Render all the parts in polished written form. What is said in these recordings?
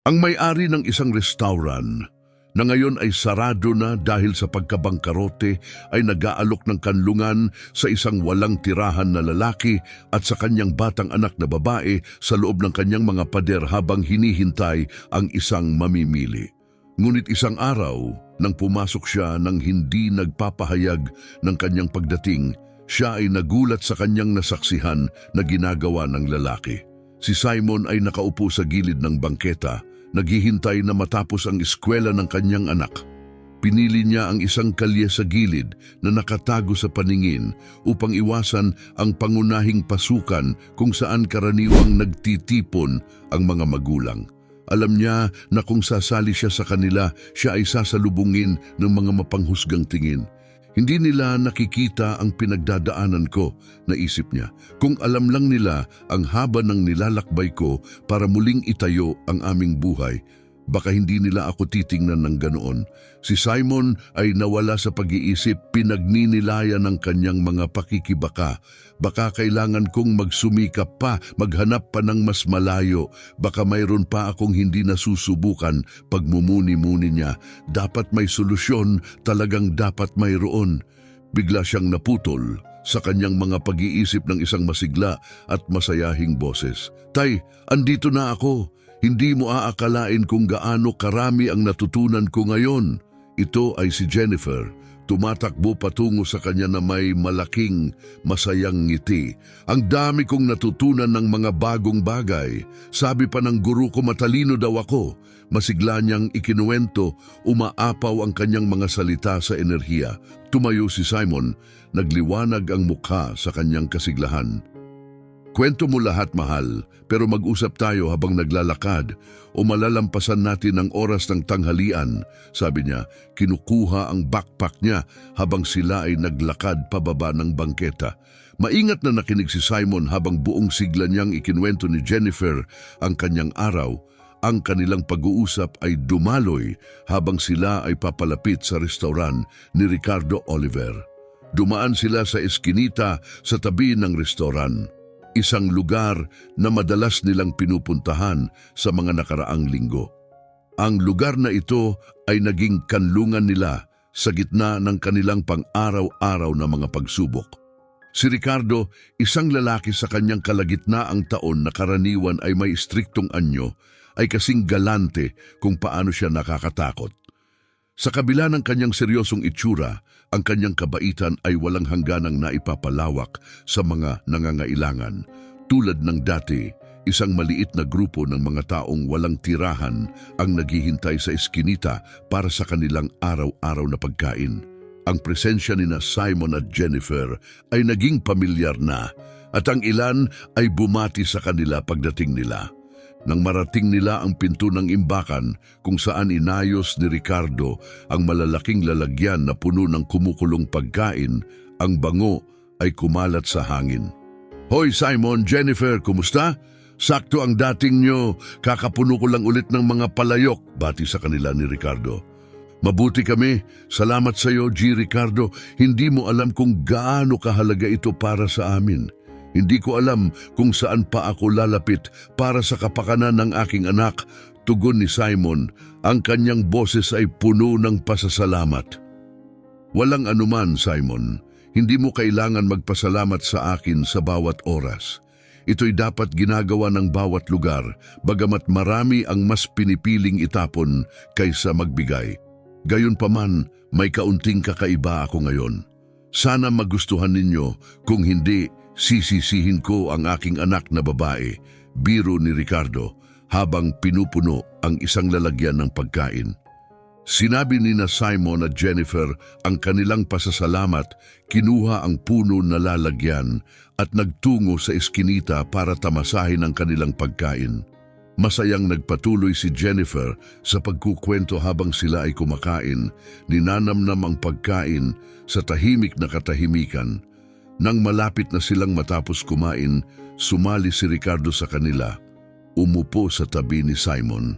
Ang may-ari ng isang restaurant na ngayon ay sarado na dahil sa pagkabangkarote ay nag-aalok ng kanlungan sa isang walang tirahan na lalaki at sa kanyang batang anak na babae sa loob ng kanyang mga pader habang hinihintay ang isang mamimili. Ngunit isang araw, nang pumasok siya nang hindi nagpapahayag ng kanyang pagdating, siya ay nagulat sa kanyang nasaksihan na ginagawa ng lalaki. Si Simon ay nakaupo sa gilid ng bangketa, naghihintay na matapos ang eskwela ng kanyang anak. Pinili niya ang isang kalye sa gilid na nakatago sa paningin upang iwasan ang pangunahing pasukan kung saan karaniwang nagtitipon ang mga magulang. Alam niya na kung sasali siya sa kanila, siya ay sasalubungin ng mga mapanghusgang tingin. Hindi nila nakikita ang pinagdadaanan ko, naisip niya. Kung alam lang nila ang haba ng nilalakbay ko para muling itayo ang aming buhay, baka hindi nila ako titingnan ng ganoon. Si Simon ay nawala sa pag-iisip, pinagninilayan ng kanyang mga pakikibaka. Baka kailangan kong magsumikap pa, maghanap pa ng mas malayo. Baka mayroon pa akong hindi nasusubukan. Pagmumuni-muni niya, dapat may solusyon, talagang dapat mayroon. Bigla siyang naputol sa kanyang mga pag-iisip ng isang masigla at masayahing boses. Tay, andito na ako. Hindi mo aakalain kung gaano karami ang natutunan ko ngayon. Ito ay si Jennifer. Tumatakbo patungo sa kanya na may malaking, masayang ngiti. Ang dami kong natutunan ng mga bagong bagay. Sabi pa ng guru ko matalino daw ako. Masigla niyang ikinuwento, umaapaw ang kanyang mga salita sa enerhiya. Tumayo si Simon, nagliwanag ang mukha sa kanyang kasiglahan. Kwento mo lahat, mahal, pero mag-usap tayo habang naglalakad o malalampasan natin ang oras ng tanghalian, sabi niya. Kinukuha ang backpack niya habang sila ay naglakad pababa ng bangketa. Maingat na nakinig si Simon habang buong sigla niyang ikinwento ni Jennifer ang kanyang araw. Ang kanilang pag-uusap ay dumaloy habang sila ay papalapit sa restaurant ni Ricardo Oliver. Dumaan sila sa eskinita sa tabi ng restaurant. Isang lugar na madalas nilang pinupuntahan sa mga nakaraang linggo. Ang lugar na ito ay naging kanlungan nila sa gitna ng kanilang pang-araw-araw na mga pagsubok. Si Ricardo, isang lalaki sa kanyang kalagitnaang taon na karaniwan ay may istriktong anyo, ay kasing galante kung paano siya nakakatakot. Sa kabila ng kanyang seryosong itsura, ang kanyang kabaitan ay walang hangganang naipapalawak sa mga nangangailangan. Tulad ng dati, isang maliit na grupo ng mga taong walang tirahan ang naghihintay sa eskinita para sa kanilang araw-araw na pagkain. Ang presensya ni Simon at Jennifer ay naging pamilyar na at ang ilan ay bumati sa kanila pagdating nila. Nang marating nila ang pinto ng imbakan kung saan inayos ni Ricardo ang malalaking lalagyan na puno ng kumukulong pagkain, ang bango ay kumalat sa hangin. Hoy Simon, Jennifer, kumusta? Sakto ang dating nyo, kakapuno ko lang ulit ng mga palayok, bati sa kanila ni Ricardo. Mabuti kami, salamat sa iyo G. Ricardo, hindi mo alam kung gaano kahalaga ito para sa amin. Hindi ko alam kung saan pa ako lalapit para sa kapakanan ng aking anak, tugon ni Simon. Ang kanyang boses ay puno ng pasasalamat. Walang anuman, Simon. Hindi mo kailangan magpasalamat sa akin sa bawat oras. Ito'y dapat ginagawa ng bawat lugar, bagamat marami ang mas pinipiling itapon kaysa magbigay. Gayunpaman, may kaunting kakaiba ako ngayon. Sana magustuhan ninyo, kung hindi, sisisihin ko ang aking anak na babae, biro ni Ricardo, habang pinupuno ang isang lalagyan ng pagkain. Sinabi ni Simon at Jennifer ang kanilang pasasalamat, kinuha ang puno na lalagyan at nagtungo sa eskinita para tamasahin ang kanilang pagkain. Masayang nagpatuloy si Jennifer sa pagkukwento habang sila ay kumakain, ninanamnam ang pagkain sa tahimik na katahimikan. Nang malapit na silang matapos kumain, sumali si Ricardo sa kanila. Umupo sa tabi ni Simon.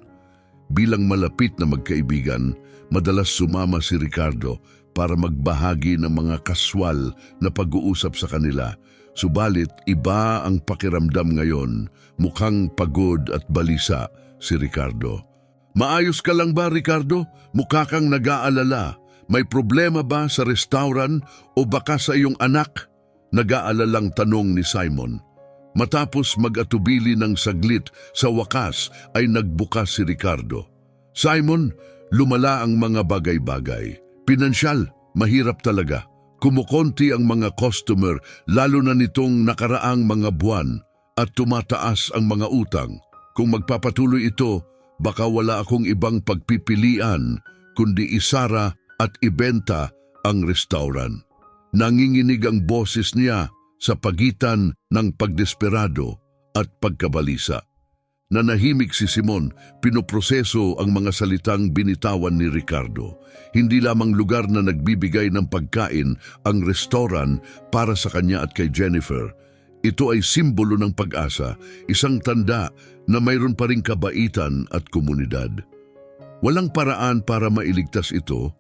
Bilang malapit na magkaibigan, madalas sumama si Ricardo para magbahagi ng mga kaswal na pag-uusap sa kanila. Subalit iba ang pakiramdam ngayon, mukhang pagod at balisa si Ricardo. Maayos ka lang ba, Ricardo? Mukha kang nag-aalala. May problema ba sa restaurant o baka sa iyong anak? Nag-aalalang tanong ni Simon. Matapos mag-atubili ng saglit, sa wakas ay nagbukas si Ricardo. Simon, lumala ang mga bagay-bagay. Pinansyal, mahirap talaga. Kumukonti ang mga customer, lalo na nitong nakaraang mga buwan, at tumataas ang mga utang. Kung magpapatuloy ito, baka wala akong ibang pagpipilian kundi isara at ibenta ang restaurant. Nanginginig ang boses niya sa pagitan ng pagdesperado at pagkabalisa. Nanahimik si Simon, pinoproseso ang mga salitang binitawan ni Ricardo. Hindi lamang lugar na nagbibigay ng pagkain ang restaurant para sa kanya at kay Jennifer. Ito ay simbolo ng pag-asa, isang tanda na mayroon pa ring kabaitan at komunidad. Walang paraan para mailigtas ito.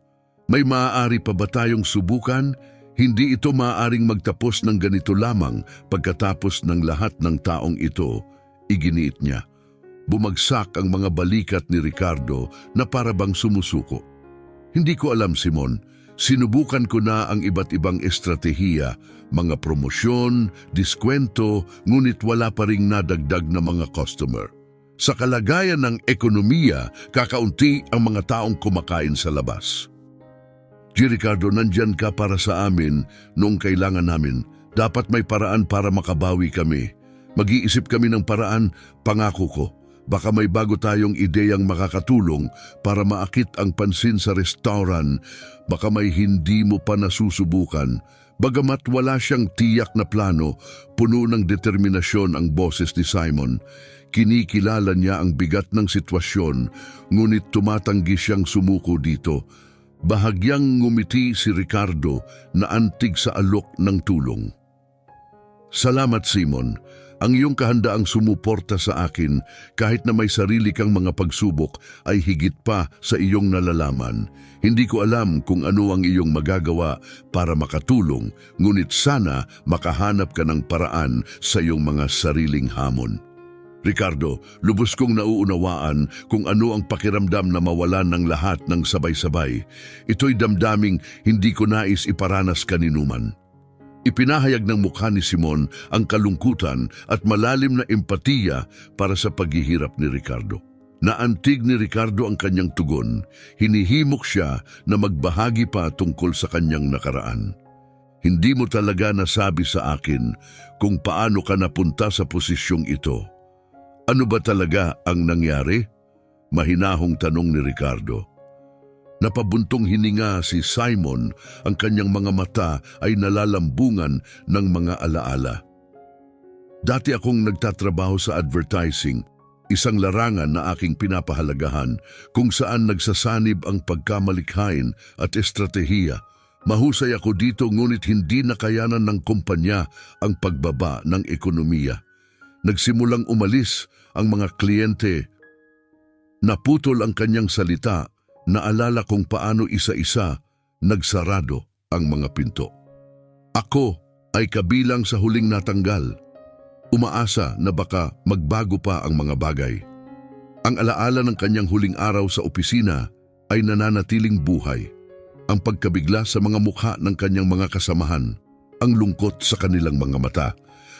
May maaari pa ba tayong subukan? Hindi ito maaaring magtapos ng ganito lamang pagkatapos ng lahat ng taong ito, iginiit niya. Bumagsak ang mga balikat ni Ricardo na para bang sumusuko. Hindi ko alam, Simon. Sinubukan ko na ang iba't ibang estratehiya, mga promosyon, diskwento, ngunit wala pa ring nadagdag na mga customer. Sa kalagayan ng ekonomiya, kakaunti ang mga taong kumakain sa labas. Ricardo, nandyan ka para sa amin noong kailangan namin. Dapat may paraan para makabawi kami. Mag-iisip kami ng paraan, pangako ko. Baka may bago tayong ideyang makakatulong para maakit ang pansin sa restaurant. Baka may hindi mo pa nasusubukan. Bagamat wala siyang tiyak na plano, puno ng determinasyon ang boses ni Simon. Kinikilala niya ang bigat ng sitwasyon, ngunit tumatanggi siyang sumuko dito. Bahagyang ngumiti si Ricardo na antig sa alok ng tulong. Salamat, Simon. Ang iyong kahandaang sumuporta sa akin kahit na may sarili kang mga pagsubok ay higit pa sa iyong nalalaman. Hindi ko alam kung ano ang iyong magagawa para makatulong, ngunit sana makahanap ka ng paraan sa iyong mga sariling hamon. Ricardo, lubos kong nauunawaan kung ano ang pakiramdam na mawalan ng lahat ng sabay-sabay. Ito'y damdaming hindi ko nais iparanas kaninuman. Ipinahayag ng mukha ni Simon ang kalungkutan at malalim na empatiya para sa paghihirap ni Ricardo. Naantig ni Ricardo ang kanyang tugon. Hinihimok siya na magbahagi pa tungkol sa kanyang nakaraan. Hindi mo talaga nasabi sa akin kung paano ka napunta sa posisyong ito. Ano ba talaga ang nangyari? Mahinahong tanong ni Ricardo. Napabuntong hininga si Simon, ang kanyang mga mata ay nalalambungan ng mga alaala. Dati akong nagtatrabaho sa advertising, isang larangan na aking pinapahalagahan kung saan nagsasanib ang pagkamalikhain at estratehiya. Mahusay ako dito ngunit hindi nakayanan ng kumpanya ang pagbaba ng ekonomiya. Nagsimulang umalis ang mga kliyente. Naputol ang kanyang salita. Naalala kung paano isa-isa nagsarado ang mga pinto. Ako ay kabilang sa huling natanggal. Umaasa na baka magbago pa ang mga bagay. Ang alaala ng kanyang huling araw sa opisina ay nananatiling buhay. Ang pagkabigla sa mga mukha ng kanyang mga kasamahan, ang lungkot sa kanilang mga mata.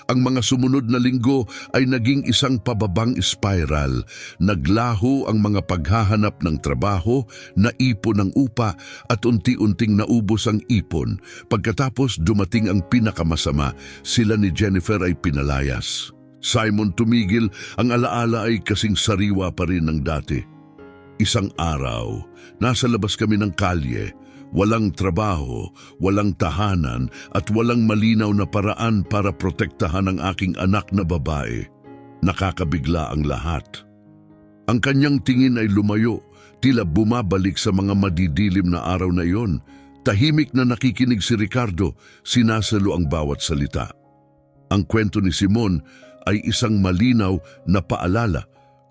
Ang mga sumunod na linggo ay naging isang pababang spiral. Naglaho ang mga paghahanap ng trabaho, naipon ng upa at unti-unting naubos ang ipon. Pagkatapos dumating ang pinakamasama, sila ni Jennifer ay pinalayas. Simon tumigil, ang alaala ay kasing sariwa pa rin ng dati. Isang araw, nasa labas kami ng kalye. Walang trabaho, walang tahanan at walang malinaw na paraan para protektahan ang aking anak na babae. Nakakabigla ang lahat. Ang kanyang tingin ay lumayo, tila bumabalik sa mga madidilim na araw na iyon. Tahimik na nakikinig si Ricardo, sinasalo ang bawat salita. Ang kwento ni Simon ay isang malinaw na paalala.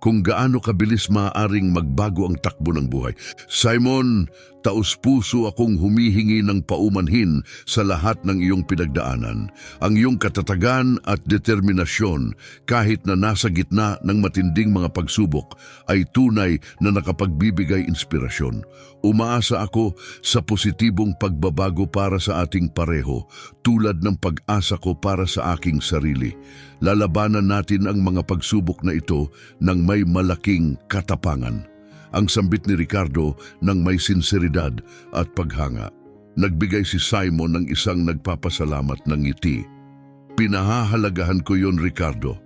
kung gaano kabilis maaaring magbago ang takbo ng buhay. Simon, taos-puso akong humihingi ng paumanhin sa lahat ng iyong pinagdaanan. Ang iyong katatagan at determinasyon kahit na nasa gitna ng matinding mga pagsubok ay tunay na nakapagbibigay inspirasyon. Umaasa ako sa positibong pagbabago para sa ating pareho tulad ng pag-asa ko para sa aking sarili. Lalabanan natin ang mga pagsubok na ito ng may malaking katapangan. Ang sambit ni Ricardo ng may sinseridad at paghanga. Nagbigay si Simon ng isang nagpapasalamat ng ngiti. Pinahahalagahan ko yon, Ricardo.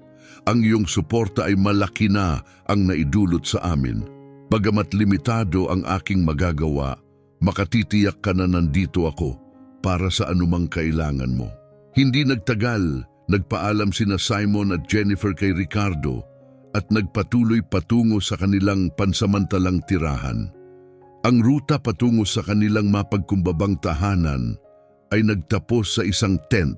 Ang iyong suporta ay malaki na ang naidulot sa amin. Bagamat limitado ang aking magagawa, makatitiyak ka na nandito ako para sa anumang kailangan mo. Hindi nagtagal, nagpaalam sina Simon at Jennifer kay Ricardo at nagpatuloy patungo sa kanilang pansamantalang tirahan. Ang ruta patungo sa kanilang mapagkumbabang tahanan ay nagtapos sa isang tent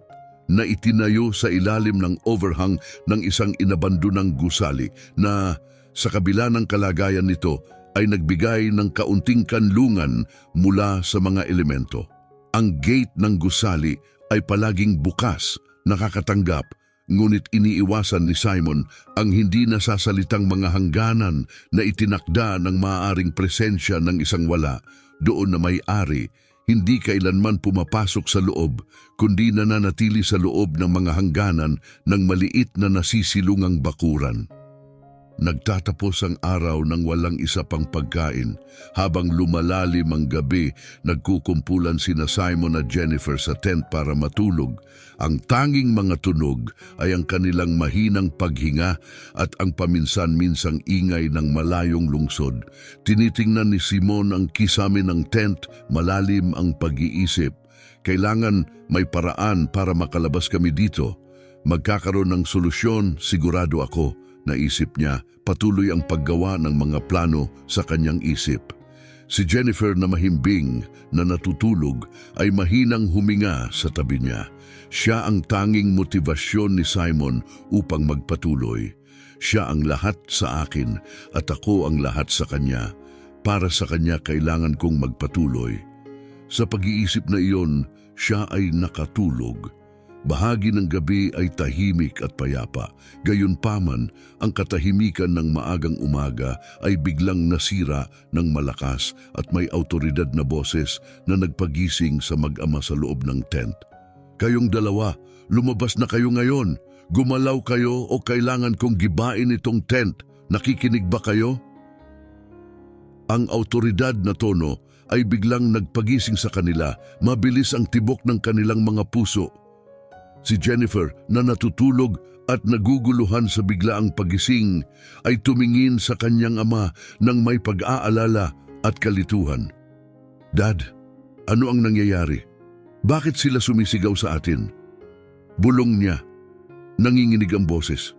na itinayo sa ilalim ng overhang ng isang inabandonang gusali na sa kabila ng kalagayan nito ay nagbigay ng kaunting kanlungan mula sa mga elemento. Ang gate ng gusali ay palaging bukas, nakakatanggap, ngunit iniiwasan ni Simon ang hindi nasasalitang mga hangganan na itinakda ng maaaring presensya ng isang wala doon na may-ari, hindi kailanman pumapasok sa loob, kundi nananatili sa loob ng mga hangganan ng maliit na nasisilungang bakuran. Nagtatapos ang araw ng walang isa pang pagkain. Habang lumalalim ang gabi, nagkukumpulan sina Simon at Jennifer sa tent para matulog. Ang tanging mga tunog ay ang kanilang mahinang paghinga at ang paminsan-minsang ingay ng malayong lungsod. Tinitingnan ni Simon ang kisame ng tent, malalim ang pag-iisip. Kailangan may paraan para makalabas kami dito. Magkakaroon ng solusyon, sigurado ako. Naisip niya, patuloy ang paggawa ng mga plano sa kanyang isip. Si Jennifer na mahimbing na natutulog ay mahinang huminga sa tabi niya. Siya ang tanging motibasyon ni Simon upang magpatuloy. Siya ang lahat sa akin at ako ang lahat sa kanya. Para sa kanya kailangan kong magpatuloy. Sa pag-iisip na iyon, siya ay nakatulog. Bahagi ng gabi ay tahimik at payapa. Gayunpaman, ang katahimikan ng maagang umaga ay biglang nasira ng malakas at may awtoridad na boses na nagpagising sa mag-ama sa loob ng tent. Kayong dalawa, lumabas na kayo ngayon. Gumalaw kayo o kailangan kong gibain itong tent. Nakikinig ba kayo? Ang awtoridad na tono ay biglang nagpagising sa kanila. Mabilis ang tibok ng kanilang mga puso. Si Jennifer na natutulog at naguguluhan sa biglaang pagising ay tumingin sa kanyang ama ng may pag-aalala at kalituhan. Dad, ano ang nangyayari? Bakit sila sumisigaw sa atin? Bulong niya. Nanginginig ang boses.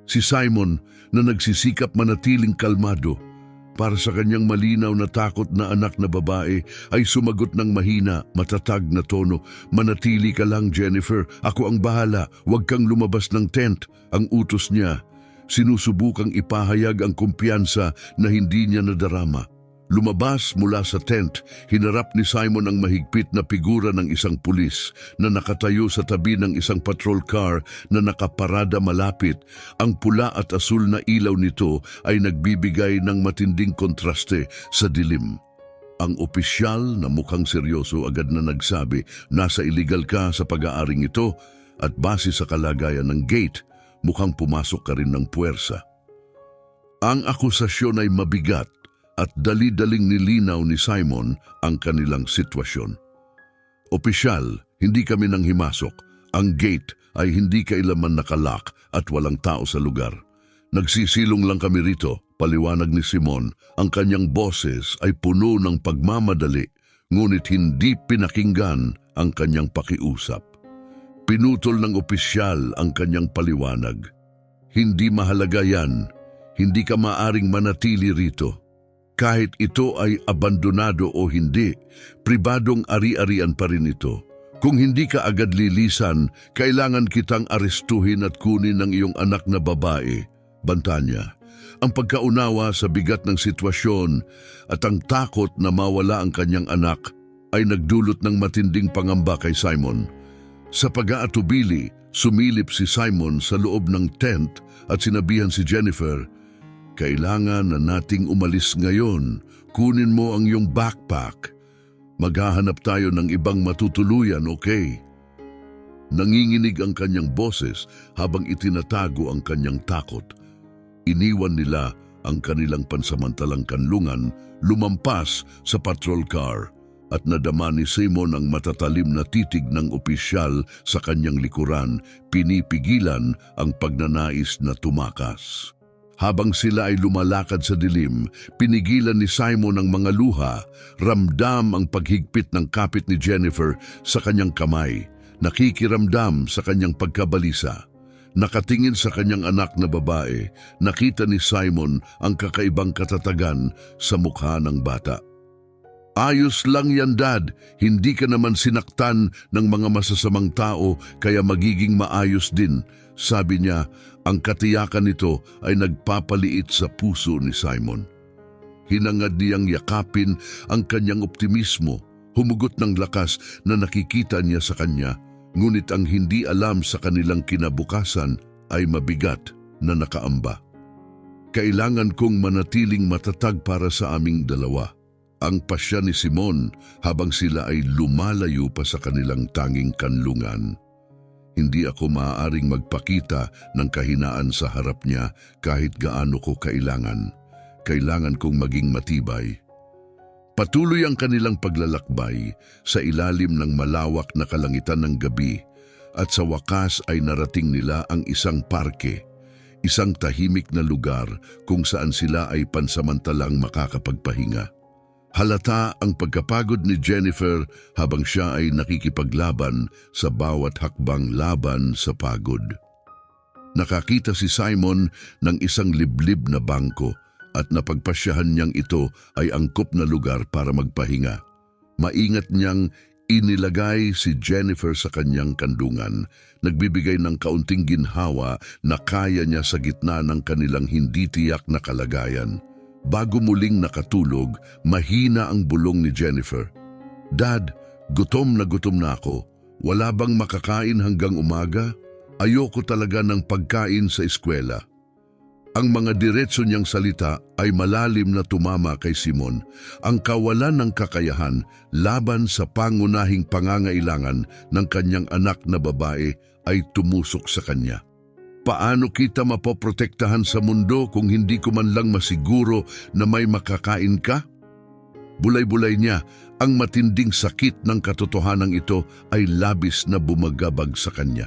Si Simon na nagsisikap manatiling kalmado para sa kanyang malinaw na takot na anak na babae ay sumagot ng mahina, matatag na tono. Manatili ka lang, Jennifer. Ako ang bahala. Huwag kang lumabas ng tent. Ang utos niya. Sinusubukang ipahayag ang kumpiyansa na hindi niya nadarama. Lumabas mula sa tent, hinarap ni Simon ang mahigpit na figura ng isang pulis na nakatayo sa tabi ng isang patrol car na nakaparada malapit. Ang pula at asul na ilaw nito ay nagbibigay ng matinding kontraste sa dilim. Ang opisyal na mukhang seryoso agad na nagsabi, nasa illegal ka sa pag-aaring ito at base sa kalagayan ng gate, mukhang pumasok ka rin ng puwersa. Ang akusasyon ay mabigat at dali-daling nilinaw ni Simon ang kanilang sitwasyon. Opisyal, hindi kami nang himasok. Ang gate ay hindi kailaman nakalock at walang tao sa lugar. Nagsisilong lang kami rito, paliwanag ni Simon. Ang kanyang boses ay puno ng pagmamadali, ngunit hindi pinakinggan ang kanyang pakiusap. Pinutol ng opisyal ang kanyang paliwanag. Hindi mahalaga yan. Hindi ka maaring manatili rito. Kahit ito ay abandonado o hindi, pribadong ari-arian pa rin ito. Kung hindi ka agad lilisan, kailangan kitang arestuhin at kunin ng iyong anak na babae. Banta niya. Ang pagkaunawa sa bigat ng sitwasyon at ang takot na mawala ang kanyang anak ay nagdulot ng matinding pangamba kay Simon. Sa pag-aatubili, sumilip si Simon sa loob ng tent at sinabihan si Jennifer, "Kailangan na nating umalis ngayon. Kunin mo ang iyong backpack. Maghahanap tayo ng ibang matutuluyan, okay?" Nanginginig ang kanyang boses habang itinatago ang kanyang takot. Iniwan nila ang kanilang pansamantalang kanlungan, lumampas sa patrol car at nadama ni Simon ang matatalim na titig ng opisyal sa kanyang likuran, pinipigilan ang pagnanais na tumakas. Habang sila ay lumalakad sa dilim, pinigilan ni Simon ang mga luha, ramdam ang paghigpit ng kapit ni Jennifer sa kanyang kamay, nakikiramdam sa kanyang pagkabalisa. Nakatingin sa kanyang anak na babae, nakita ni Simon ang kakaibang katatagan sa mukha ng bata. "Ayos lang yan, Dad. Hindi ka naman sinaktan ng mga masasamang tao kaya magiging maayos din," sabi niya. Ang katiyakan nito ay nagpapaliit sa puso ni Simon. Hinangad niyang yakapin ang kanyang optimismo, humugot ng lakas na nakikita niya sa kanya, ngunit ang hindi alam sa kanilang kinabukasan ay mabigat na nakaamba. "Kailangan kong manatiling matatag para sa aming dalawa," ang pasya ni Simon habang sila ay lumalayo pa sa kanilang tanging kanlungan. "Hindi ako maaaring magpakita ng kahinaan sa harap niya kahit gaano ko kailangan. Kailangan kong maging matibay." Patuloy ang kanilang paglalakbay sa ilalim ng malawak na kalangitan ng gabi at sa wakas ay narating nila ang isang parke, isang tahimik na lugar kung saan sila ay pansamantalang makakapagpahinga. Halata ang pagkapagod ni Jennifer habang siya ay nakikipaglaban sa bawat hakbang laban sa pagod. Nakakita si Simon ng isang liblib na bangko at napagpasyahan niyang ito ay angkop na lugar para magpahinga. Maingat niyang inilagay si Jennifer sa kanyang kandungan, nagbibigay ng kaunting ginhawa na kaya niya sa gitna ng kanilang hindi tiyak na kalagayan. Bago muling nakatulog, mahina ang bulong ni Jennifer. "Dad, gutom na ako. Wala bang makakain hanggang umaga? Ayoko talaga ng pagkain sa eskwela." Ang mga diretso niyang salita ay malalim na tumama kay Simon. Ang kawalan ng kakayahan laban sa pangunahing pangangailangan ng kanyang anak na babae ay tumusok sa kanya. "Paano kita mapoprotektahan sa mundo kung hindi ko man lang masiguro na may makakain ka?" Bulay-bulay niya, ang matinding sakit ng katotohanan ito ay labis na bumagabag sa kanya.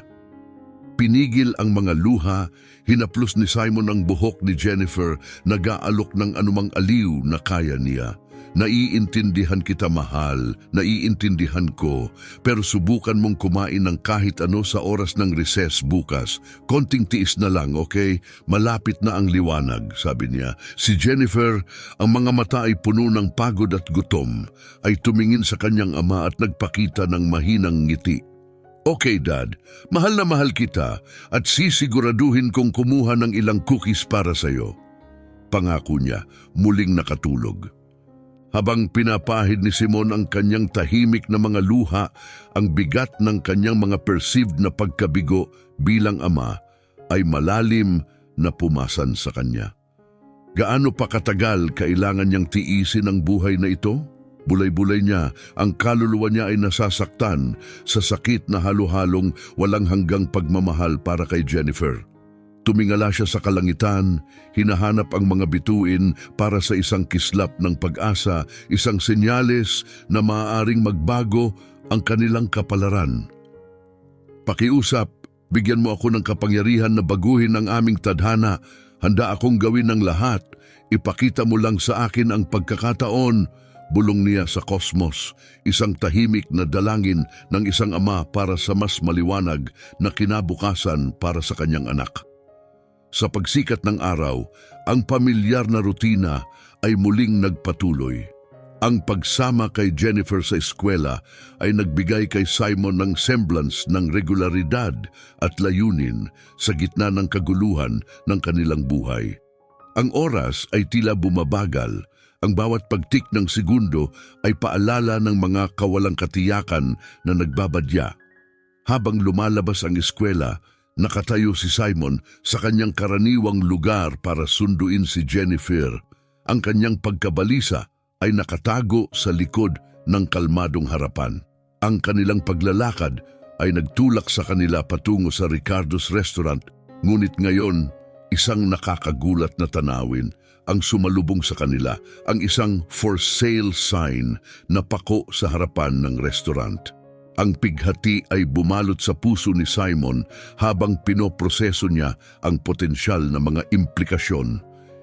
Pinigil ang mga luha, hinaplos ni Simon ang buhok ni Jennifer, nag-aalok ng anumang aliw na kaya niya. "Naiintindihan kita, mahal, naiintindihan ko, pero subukan mong kumain ng kahit ano sa oras ng recess bukas. Konting tiis na lang, okay? Malapit na ang liwanag," sabi niya. Si Jennifer, ang mga mata ay puno ng pagod at gutom, ay tumingin sa kanyang ama at nagpakita ng mahinang ngiti. "Okay, Dad, mahal na mahal kita at sisiguraduhin kong kumuha ng ilang cookies para sa'yo," pangako niya, muling nakatulog. Habang pinapahid ni Simon ang kanyang tahimik na mga luha, ang bigat ng kanyang mga perceived na pagkabigo bilang ama ay malalim na pumasan sa kanya. Gaano pa katagal kailangan niyang tiisin ang buhay na ito? Bulay-bulay niya, ang kaluluwa niya ay nasasaktan sa sakit na halo-halong walang hanggang pagmamahal para kay Jennifer. Tumingala siya sa kalangitan, hinahanap ang mga bituin para sa isang kislap ng pag-asa, isang senyales na maaaring magbago ang kanilang kapalaran. "Pakiusap, bigyan mo ako ng kapangyarihan na baguhin ang aming tadhana. Handa akong gawin ang lahat. Ipakita mo lang sa akin ang pagkakataon," bulong niya sa kosmos, isang tahimik na dalangin ng isang ama para sa mas maliwanag na kinabukasan para sa kanyang anak. Sa pagsikat ng araw, ang pamilyar na rutina ay muling nagpatuloy. Ang pagsama kay Jennifer sa eskwela ay nagbigay kay Simon ng semblance ng regularidad at layunin sa gitna ng kaguluhan ng kanilang buhay. Ang oras ay tila bumabagal. Ang bawat pagtik ng segundo ay paalala ng mga kawalang katiyakan na nagbabadya. Habang lumalabas ang eskwela, nakatayo si Simon sa kanyang karaniwang lugar para sunduin si Jennifer. Ang kanyang pagkabalisa ay nakatago sa likod ng kalmadong harapan. Ang kanilang paglalakad ay nagtulak sa kanila patungo sa Ricardo's restaurant, ngunit ngayon, isang nakakagulat na tanawin ang sumalubong sa kanila, ang isang for sale sign na pako sa harapan ng restaurant. Ang pighati ay bumalot sa puso ni Simon habang pinoproseso niya ang potensyal na mga implikasyon.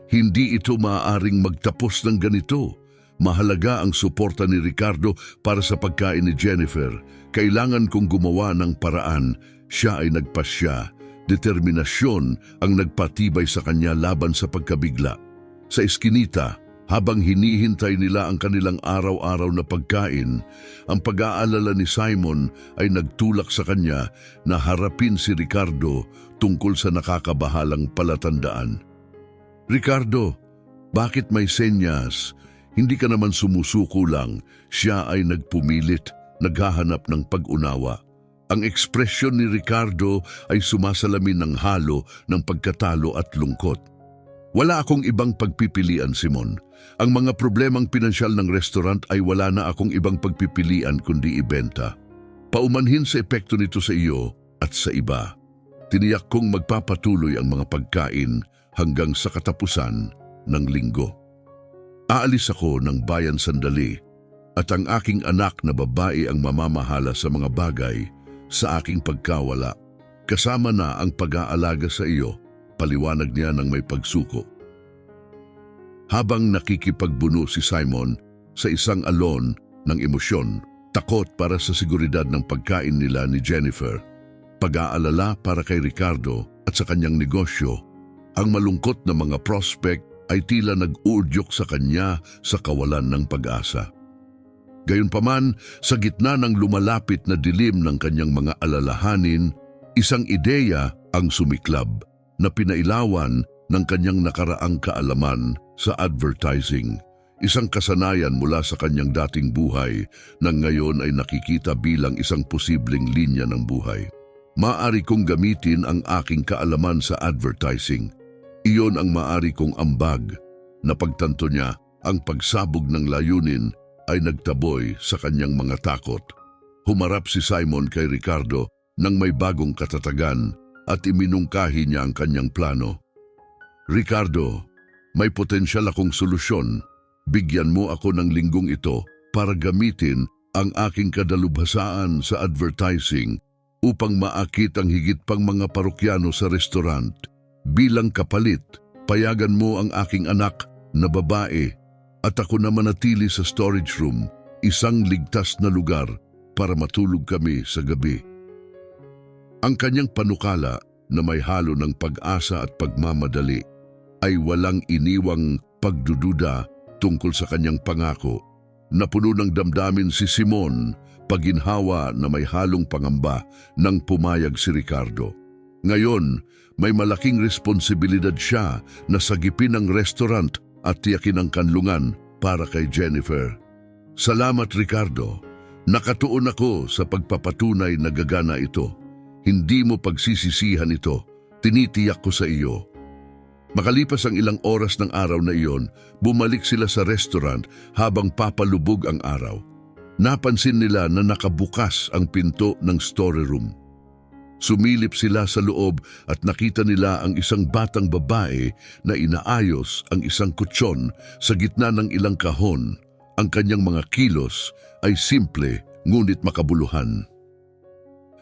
Hindi ito maaaring magtapos ng ganito. Mahalaga ang suporta ni Ricardo para sa pagkain ni Jennifer. Kailangan kong gumawa ng paraan. Siya ay nagpasya. Determinasyon ang nagpatibay sa kanya laban sa pagkabigla. Sa eskinita, habang hinihintay nila ang kanilang araw-araw na pagkain, ang pag-aalala ni Simon ay nagtulak sa kanya na harapin si Ricardo tungkol sa nakakabahalang palatandaan. Ricardo, bakit may senyas? Hindi ka naman sumusuko lang. Siya ay nagpumilit, naghahanap ng pag-unawa. Ang ekspresyon ni Ricardo ay sumasalamin ng halo ng pagkatalo at lungkot. Wala akong ibang pagpipilian, Simon. Ang mga problemang pinansyal ng restaurant ay wala na akong ibang pagpipilian kundi ibenta. Paumanhin sa epekto nito sa iyo at sa iba. Tiniyak kong magpapatuloy ang mga pagkain hanggang sa katapusan ng linggo. Aalis ako ng bayan sandali at ang aking anak na babae ang mamamahala sa mga bagay sa aking pagkawala. Kasama na ang pag-aalaga sa iyo, paliwanag niya ng may pagsuko. Habang nakikipagbuno si Simon sa isang alon ng emosyon, takot para sa seguridad ng pagkain nila ni Jennifer, pag-aalala para kay Ricardo at sa kanyang negosyo, ang malungkot na mga prospect ay tila nag-uudyok sa kanya sa kawalan ng pag-asa. Gayunpaman, sa gitna ng lumalapit na dilim ng kanyang mga alalahanin, isang ideya ang sumiklab na pinailawan ng kanyang nakaraang kaalaman sa advertising. Isang kasanayan mula sa kanyang dating buhay na ngayon ay nakikita bilang isang posibleng linya ng buhay. Maaari kong gamitin ang aking kaalaman sa advertising. Iyon ang maaari kong ambag. Napagtanto niya ang pagsabog ng layunin ay nagtaboy sa kanyang mga takot. Humarap si Simon kay Ricardo nang may bagong katatagan at iminungkahi niya ang kanyang plano. Ricardo, may potensyal akong solusyon. Bigyan mo ako ng linggong ito para gamitin ang aking kadalubhasaan sa advertising upang maakit ang higit pang mga parokyano sa restaurant. Bilang kapalit, payagan mo ang aking anak na babae at ako na manatili sa storage room, isang ligtas na lugar para matulog kami sa gabi. Ang kanyang panukala na may halo ng pag-asa at pagmamadali ay walang iniwang pagdududa tungkol sa kanyang pangako. Napuno ng damdamin si Simon, paginhawa na may halong pangamba nang pumayag si Ricardo. Ngayon, may malaking responsibilidad siya na sagipin ang restaurant at tiyakin ang kanlungan para kay Jennifer. Salamat, Ricardo. Nakatuon ako sa pagpapatunay na gagana ito. Hindi mo pagsisisihan ito. Tinitiyak ko sa iyo. Makalipas ang ilang oras ng araw na iyon, bumalik sila sa restaurant habang papalubog ang araw. Napansin nila na nakabukas ang pinto ng story room. Sumilip sila sa loob at nakita nila ang isang batang babae na inaayos ang isang kutsyon sa gitna ng ilang kahon. Ang kanyang mga kilos ay simple ngunit makabuluhan.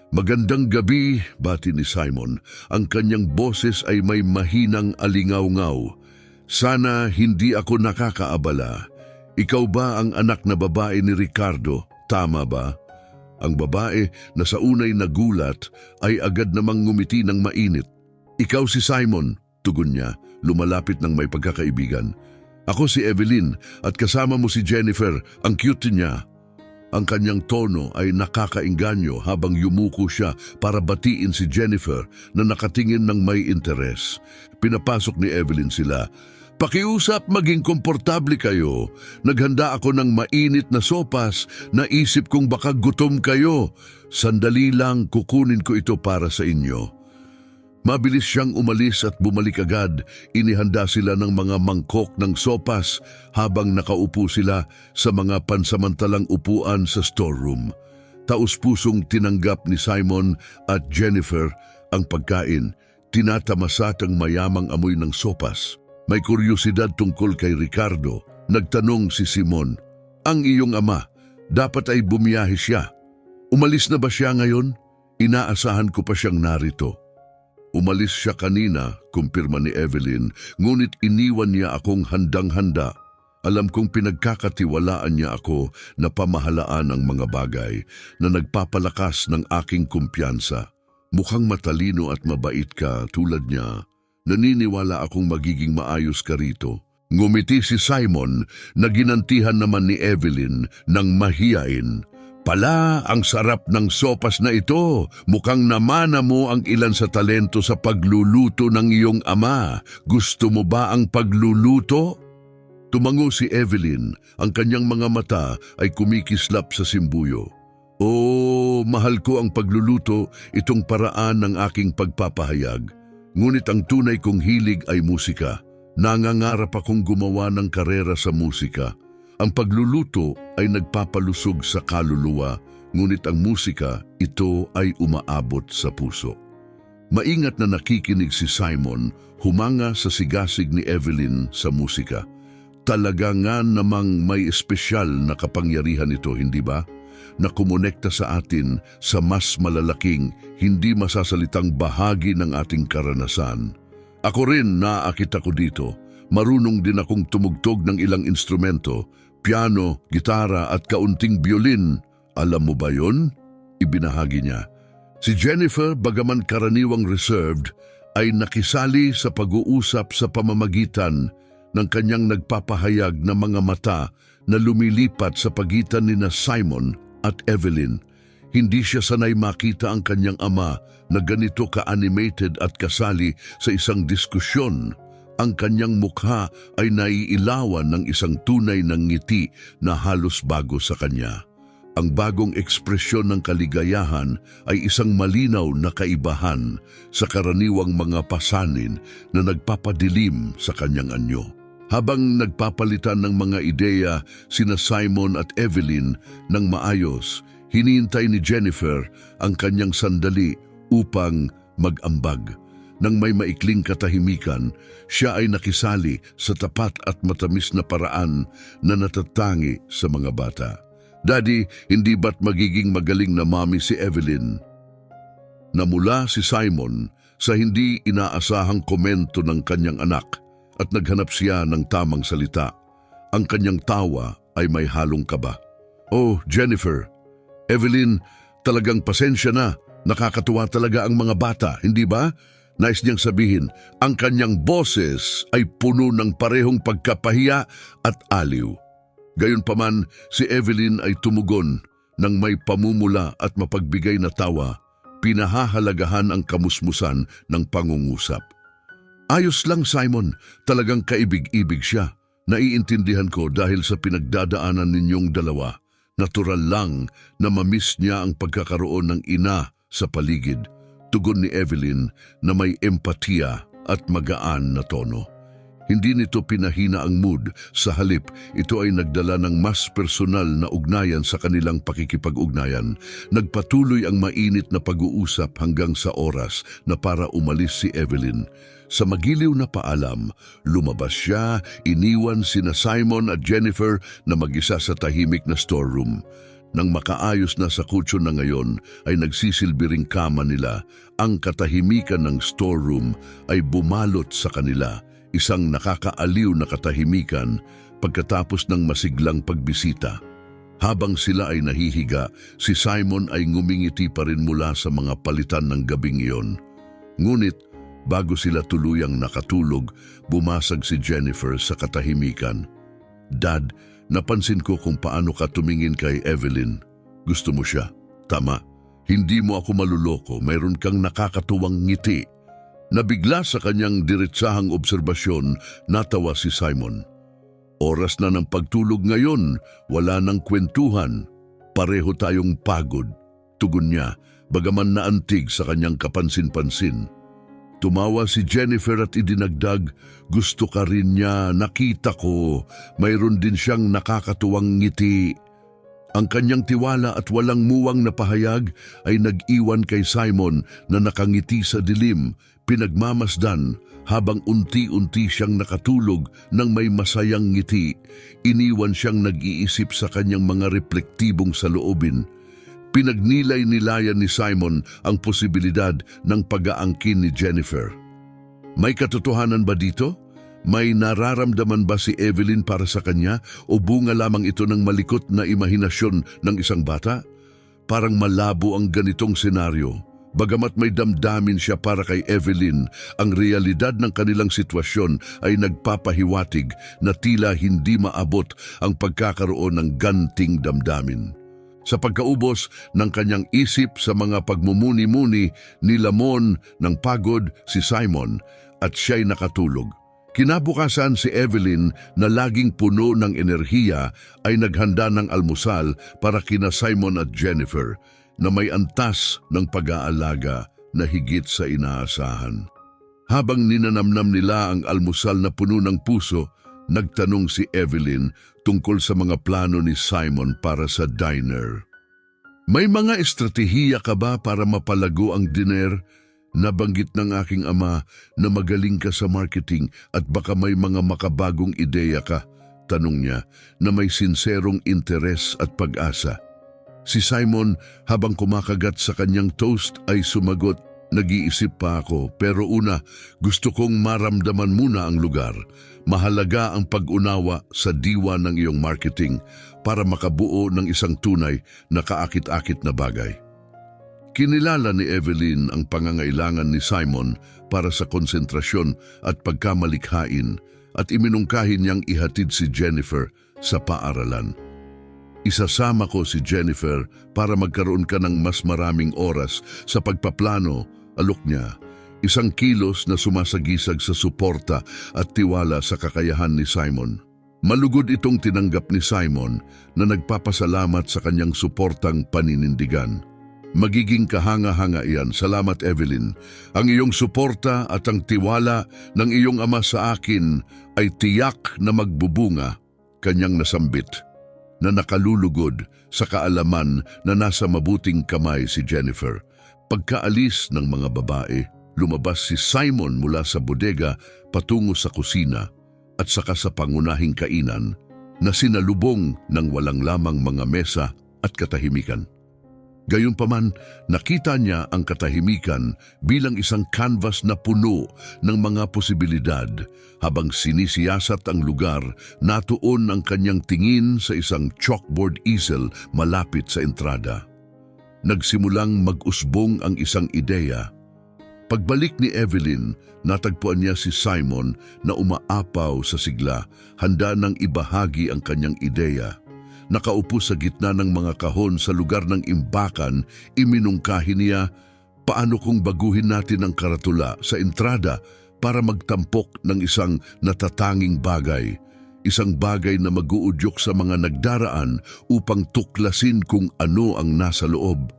Magandang gabi, bati ni Simon. Ang kanyang boses ay may mahinang alingaw-ngaw. Sana hindi ako nakakaabala. Ikaw ba ang anak na babae ni Ricardo? Tama ba? Ang babae na sa unay nagulat ay agad namang ngumiti ng mainit. Ikaw si Simon, tugon niya, lumalapit ng may pagkakaibigan. Ako si Evelyn at kasama mo si Jennifer, ang cute niya. Ang kanyang tono ay nakakainganyo habang yumuko siya para batiin si Jennifer na nakatingin ng may interes. Pinapasok ni Evelyn sila Pakiusap, maging komportable kayo. Naghanda ako ng mainit na sopas. Naisip kong baka gutom kayo. Sandali lang, kukunin ko ito para sa inyo. Mabilis siyang umalis at bumalik agad. Inihanda sila ng mga mangkok ng sopas habang nakaupo sila sa mga pansamantalang upuan sa storeroom. Taus-pusong tinanggap ni Simon at Jennifer ang pagkain. Tinatamasat ang mayamang amoy ng sopas. May kuryosidad tungkol kay Ricardo. Nagtanong si Simon, "Ang iyong ama, dapat ay bumiyahe siya. Umalis na ba siya ngayon? Inaasahan ko pa siyang narito." "Umalis siya kanina," kumpirma ni Evelyn, "ngunit iniwan niya akong handang-handa. Alam kong pinagkakatiwalaan niya ako na pamahalaan ang mga bagay na nagpapalakas ng aking kumpiyansa. Mukhang matalino at mabait ka tulad niya. Naniniwala akong magiging maayos ka rito." Ngumiti si Simon na ginantihan naman ni Evelyn ng mahiyain. "Pala, ang sarap ng sopas na ito. Mukhang namana mo ang ilan sa talento sa pagluluto ng iyong ama. Gusto mo ba ang pagluluto?" Tumango si Evelyn. Ang kanyang mga mata ay kumikislap sa simbuyo. "Oh, mahal ko ang pagluluto, itong paraan ng aking pagpapahayag. Ngunit ang tunay kong hilig ay musika. Nangangarap akong gumawa ng karera sa musika. Ang pagluluto ay nagpapalusog sa kaluluwa, ngunit ang musika, ito ay umaabot sa puso." Maingat na nakikinig si Simon, humanga sa sigasig ni Evelyn sa musika. Talaga nga namang may espesyal na kapangyarihan ito, hindi ba? Na kumonekta sa atin sa mas malalaking, hindi masasalitang bahagi ng ating karanasan. Ako rin, naaakit ako dito. Marunong din akong tumugtog ng ilang instrumento, piano, gitara at kaunting biolin. Alam mo ba yon? Ibinahagi niya. Si Jennifer, bagaman karaniwang reserved, ay nakisali sa pag-uusap sa pamamagitan ng kanyang nagpapahayag na mga mata na lumilipat sa pagitan ni Simon at Evelyn. Hindi siya sanay makita ang kanyang ama na ganito ka-animated at kasali sa isang diskusyon. Ang kanyang mukha ay naiilawan ng isang tunay ng ngiti na halos bago sa kanya. Ang bagong ekspresyon ng kaligayahan ay isang malinaw na kaibahan sa karaniwang mga pasanin na nagpapadilim sa kanyang anyo. Habang nagpapalitan ng mga ideya sina Simon at Evelyn ng maayos, hinihintay ni Jennifer ang kanyang sandali upang mag-ambag. Nang may maikling katahimikan, siya ay nakisali sa tapat at matamis na paraan na natatangi sa mga bata. "Daddy, hindi ba't magiging magaling na mami si Evelyn?" Namula si Simon sa hindi inaasahang komento ng kanyang anak at naghanap siya ng tamang salita. Ang kanyang tawa ay may halong kaba. "Oh, Jennifer, Evelyn, talagang pasensya na. Nakakatuwa talaga ang mga bata, hindi ba?" Nais niyang sabihin, ang kanyang boses ay puno ng parehong pagkapahiya at aliw. Gayunpaman, si Evelyn ay tumugon ng may pamumula at mapagbigay na tawa, pinahahalagahan ang kamusmusan ng pangungusap. "Ayos lang, Simon. Talagang kaibig-ibig siya. Naiintindihan ko dahil sa pinagdadaanan ninyong dalawa. Natural lang na mamiss niya ang pagkakaroon ng ina sa paligid." Tugon ni Evelyn na may empatiya at magaan na tono. Hindi nito pinahina ang mood, sa halip ito ay nagdala ng mas personal na ugnayan sa kanilang pakikipag-ugnayan. Nagpatuloy ang mainit na pag-uusap hanggang sa oras na para umalis si Evelyn. Sa magiliw na paalam, lumabas siya, iniwan sina Simon at Jennifer na mag-isa sa tahimik na storeroom. Nang makaayos na sa kutsyon na ngayon ay nagsisilbi ring kama nila, ang katahimikan ng storeroom ay bumalot sa kanila, isang nakakaaliw na katahimikan pagkatapos ng masiglang pagbisita. Habang sila ay nahihiga, si Simon ay ngumingiti pa rin mula sa mga palitan ng gabing iyon. Ngunit bago sila tuluyang nakatulog, bumasag si Jennifer sa katahimikan. "Dad, napansin ko kung paano ka tumingin kay Evelyn. Gusto mo siya. Tama. Hindi mo ako maluloko. Mayroon kang nakakatuwang ngiti." Nabigla sa kanyang diretsahang obserbasyon, natawa si Simon. Oras na ng pagtulog ngayon, wala nang kwentuhan. Pareho tayong pagod, tugon niya, bagaman naantig sa kanyang kapansin-pansin. Tumawa si Jennifer at idinagdag, gusto ka rin niya, nakita ko, mayroon din siyang nakakatuwang ngiti. Ang kanyang tiwala at walang muwang na pahayag ay nag-iwan kay Simon na nakangiti sa dilim, pinagmamasdan habang unti-unti siyang nakatulog ng may masayang ngiti. Iniwan siyang nag-iisip sa kanyang mga reflektibong saloobin. Pinagnilay-nilayan ni Simon ang posibilidad ng pag-aangkin ni Jennifer. May katotohanan ba dito? May nararamdaman ba si Evelyn para sa kanya o bunga lamang ito ng malikot na imahinasyon ng isang bata? Parang malabo ang ganitong senaryo. Bagamat may damdamin siya para kay Evelyn, ang realidad ng kanilang sitwasyon ay nagpapahiwatig na tila hindi maabot ang pagkakaroon ng ganting damdamin. Sa pagkaubos ng kanyang isip sa mga pagmumuni-muni, nilamon ng pagod si Simon at siya'y nakatulog. Kinabukasan si Evelyn na laging puno ng enerhiya ay naghanda ng almusal para kina Simon at Jennifer na may antas ng pag-aalaga na higit sa inaasahan. Habang ninanamnam nila ang almusal na puno ng puso, nagtanong si Evelyn tungkol sa mga plano ni Simon para sa diner. May mga estratehiya ka ba para mapalago ang dinner? Nabanggit ng aking ama na magaling ka sa marketing at baka may mga makabagong ideya ka, tanong niya na may sinserong interes at pag-asa. Si Simon habang kumakagat sa kanyang toast ay sumagot, nag-iisip pa ako pero una gusto kong maramdaman muna ang lugar. Mahalaga ang pag-unawa sa diwa ng iyong marketing para makabuo ng isang tunay na kaakit-akit na bagay. Kinilala ni Evelyn ang pangangailangan ni Simon para sa konsentrasyon at pagkamalikhain at iminungkahin niyang ihatid si Jennifer sa paaralan. Isasama ko si Jennifer para magkaroon ka ng mas maraming oras sa pagpaplano, alok niya, isang kilos na sumasagisag sa suporta at tiwala sa kakayahan ni Simon. Malugod itong tinanggap ni Simon na nagpapasalamat sa kanyang suportang paninindigan. Magiging kahanga-hanga iyan. Salamat Evelyn. Ang iyong suporta at ang tiwala ng iyong ama sa akin ay tiyak na magbubunga, kanyang nasambit, na nakalulugod sa kaalaman na nasa mabuting kamay si Jennifer. Pagkaalis ng mga babae, lumabas si Simon mula sa bodega patungo sa kusina at saka sa pangunahing kainan na sinalubong ng walang lamang mga mesa at katahimikan. Gayunpaman, nakita niya ang katahimikan bilang isang canvas na puno ng mga posibilidad. Habang sinisiyasat ang lugar, natuon ang kanyang tingin sa isang chalkboard easel malapit sa entrada. Nagsimulang mag-usbong ang isang ideya. Pagbalik ni Evelyn, natagpuan niya si Simon na umaapaw sa sigla, handa nang ibahagi ang kanyang ideya. Nakaupo sa gitna ng mga kahon sa lugar ng imbakan, iminungkahi niya, paano kung baguhin natin ang karatula sa entrada para magtampok ng isang natatanging bagay, isang bagay na mag-uudyok sa mga nagdaraan upang tuklasin kung ano ang nasa loob.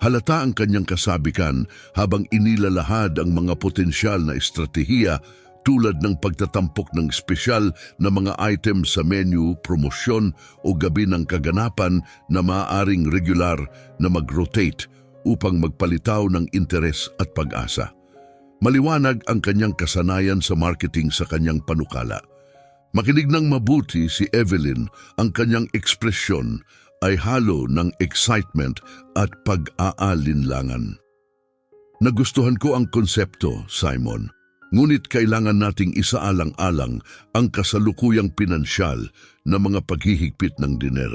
Halata ang kanyang kasabikan habang inilalahad ang mga potensyal na estratehiya tulad ng pagtatampok ng espesyal na mga item sa menu, promosyon o gabi ng kaganapan na maaaring regular na mag-rotate upang magpalitaw ng interes at pag-asa. Maliwanag ang kanyang kasanayan sa marketing sa kanyang panukala. Makinig ng mabuti si Evelyn, ang kanyang ekspresyon ay halo ng excitement at pag-aalinlangan. Nagustuhan ko ang konsepto, Simon. Ngunit kailangan nating isaalang-alang ang kasalukuyang pinansyal na mga paghihigpit ng diner.